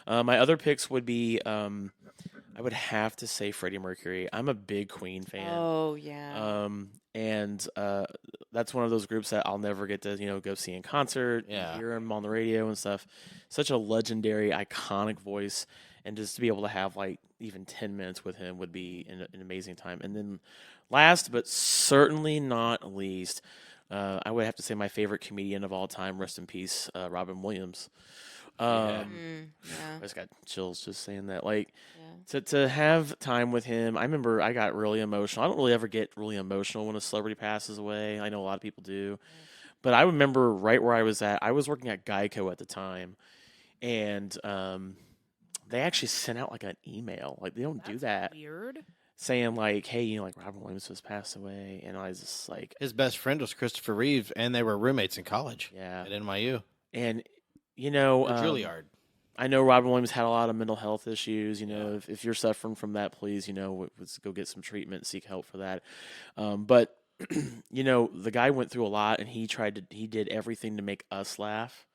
My other picks would be I would have to say Freddie Mercury. I'm a big Queen fan. Oh yeah. And that's one of those groups that I'll never get to, go see in concert, Yeah. hear him on the radio and stuff. Such a legendary, iconic voice, and just to be able to have like even 10 minutes with him would be an amazing time. And then last but certainly not least, I would have to say my favorite comedian of all time, rest in peace, Robin Williams. Yeah. I just got chills just saying that. Like to have time with him. I remember I got really emotional. I don't really ever get really emotional when a celebrity passes away. I know a lot of people do, but I remember right where I was at. I was working at Geico at the time, and they actually sent out like an email. Like they don't do that. Weird. Saying like, hey, you know, like Robin Williams just passed away, and I was just like, His best friend was Christopher Reeve, and they were roommates in college. yeah, At NYU. and you know, Or Juilliard. I know Robin Williams had a lot of mental health issues. You know, if you're suffering from that, please, you know, let's go get some treatment, seek help for that. But you know, the guy went through a lot, and he did everything to make us laugh.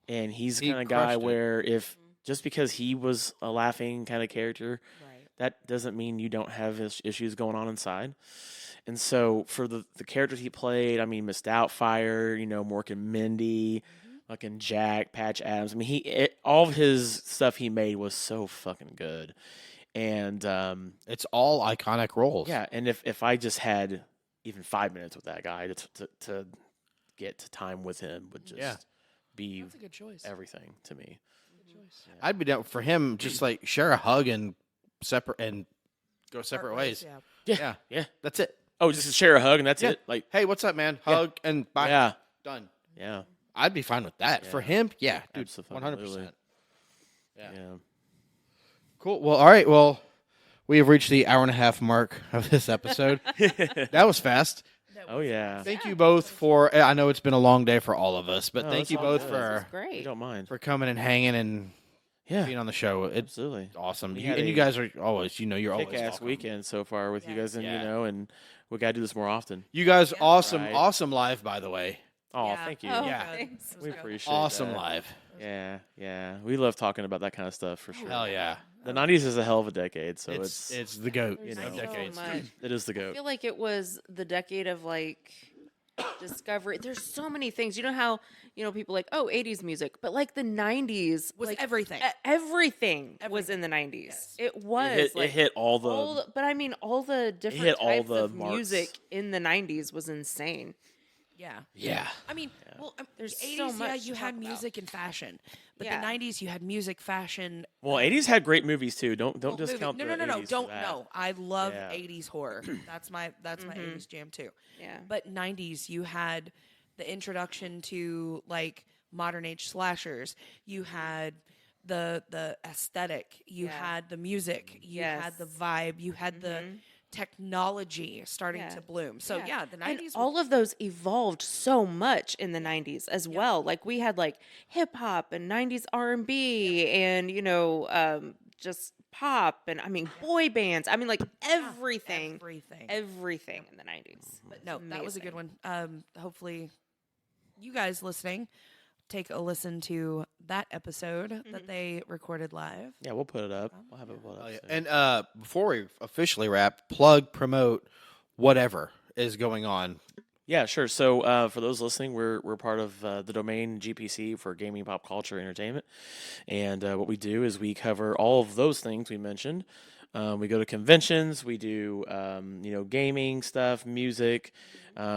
And he's the He kind of guy crushed it. where if just because he was a laughing kind of character, Right. that doesn't mean you don't have issues going on inside. And so for the characters he played, I mean, Miss Doubtfire, you know, Mork and Mindy, fucking Jack, Patch Adams. I mean, all of his stuff he made was so fucking good. And It's all iconic roles. yeah, and if I just had even 5 minutes with that guy to get to time with him would just be That's a good choice. everything to me. I'd be down for him. Just like share a hug and go separate Part ways. Yeah. Yeah. That's it. Oh, just to share a hug and that's Yeah. it. Like, Hey, what's up, man? Hug and bye. yeah, Done. yeah, I'd be fine with that. For Yeah. him, yeah, dude, Absolutely. 100%. yeah. Cool. Well, all right. Well, we have reached the hour and a half mark of this episode. That was fast. Oh yeah. Thank you both for. I know it's been a long day for all of us, but No, thank it's you all both good. for We Great. don't mind. coming and hanging and Yeah, being on the show. It's absolutely. awesome. We You, had and a you guys are always. You're always Kick-ass welcome. weekend so far with you guys, and Yeah. you know, and we gotta do this more often. You guys, awesome, Right. awesome live, by the way. Oh, Yeah. thank you. Oh, Yeah. thanks. We appreciate Awesome that. live. Yeah, yeah. We love talking about that kind of stuff for sure. Hell yeah. The '90s is a hell of a decade, so It's the goat. There's of so decades. much. it is the I goat. feel like it was the decade of like discovery. There's so many things. You know how, people like, oh, 80s music, but like the 90s Was like, everything. Everything was in the 90s. Yes. It was. It like, hit all the but I mean, all the different hit all types the of marks. music in the 90s was insane. Yeah. Yeah. I mean, well, There's the 80s, so yeah, much you to had talk about. music and fashion. But Yeah. the 90s, you had music, fashion. well. '80s had great movies too. Don't well, discount movie. the No, 80s for don't that. no. I love Yeah. 80s horror. That's my 80s jam too. Yeah. But 90s, you had the introduction to like modern age slashers. You had the aesthetic. You Yeah. had the music. You had the Yes. vibe. You had the technology starting Yeah. to bloom. So yeah, the 90s. And all of those evolved so much in the 90s as well. Like we had like hip hop and 90s R&B and just pop and I mean boy bands. I mean like everything in the 90s. But no, that was a good one. Hopefully, you guys listening take a listen to that episode that they recorded live. Yeah, we'll put it up. We'll have it put up. Oh, yeah. soon. And before we officially wrap, plug, promote, whatever is going on. Yeah, sure. So for those listening, we're part of the domain GPC for Gaming, Pop Culture, Entertainment, and what we do is we cover all of those things we mentioned. We go to conventions. We do gaming stuff, music.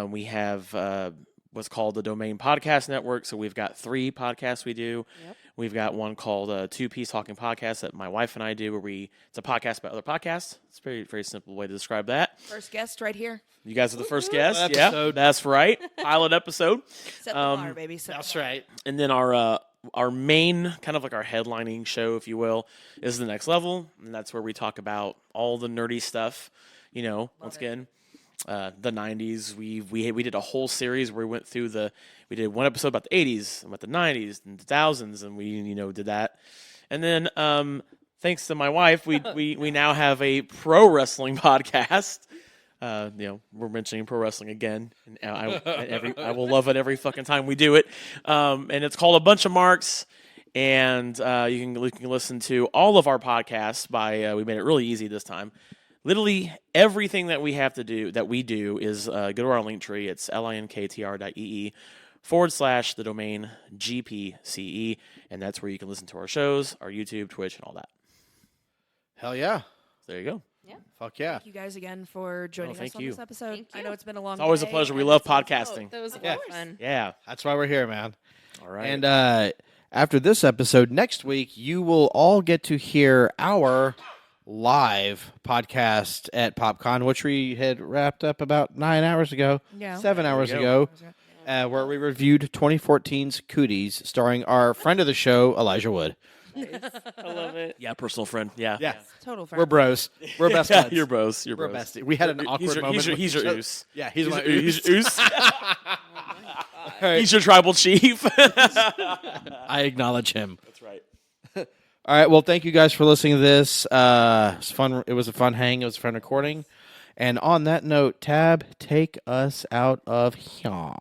We have what's called the Domain Podcast Network. So we've got 3 podcasts we do. Yep. We've got one called Two Piece Talking Podcast that my wife and I do, where it's a podcast about other podcasts. It's a very, very simple way to describe that. First guest right here. You guys are the first guest. Yeah, Episode. that's right. Pilot episode. Set the bar, baby. Set the bar. right. And then our main, kind of like our headlining show, if you will, is The Next Level. And that's where we talk about all the nerdy stuff, once again. The 90s, we did a whole series where we did one episode about the 80s, about the 90s and the 2000s, and we did that. And then thanks to my wife, we now have a pro wrestling podcast. We're mentioning pro wrestling again, and I will love it every fucking time we do it. And it's called A Bunch of Marks. And you can listen to all of our podcasts we made it really easy this time. Literally everything that we do is go to our link tree. It's linktr.ee /the domain GPCE. And that's where you can listen to our shows, our YouTube, Twitch, and all that. Hell yeah. There you go. Fuck yeah. Thank you guys again for joining us thank on you. this episode. Thank I you. know it's been a long It's always a day, pleasure. We and love this was- podcasting. That was Yeah. fun. Yeah. That's why we're here, man. All right. And after this episode, next week, you will all get to hear our live podcast at PopCon, which we had wrapped up about 9 hours ago, Yeah. 7 hours go. ago, where we reviewed 2014's Cooties, starring our friend of the show, Elijah Wood. I love it. yeah, personal friend. Yeah. Yeah. Total friend. We're bros. We're best Yeah, buds. you're bros. You're We're bros. besties. We had an awkward He's your, moment. he's your, with he's each your other. oos. Yeah, he's my He's oos. oos. He's your tribal chief. I acknowledge him. That's right. All right. Well, thank you guys for listening to this. It's fun. It was a fun hang. It was a fun recording. And on that note, Tab, take us out of here.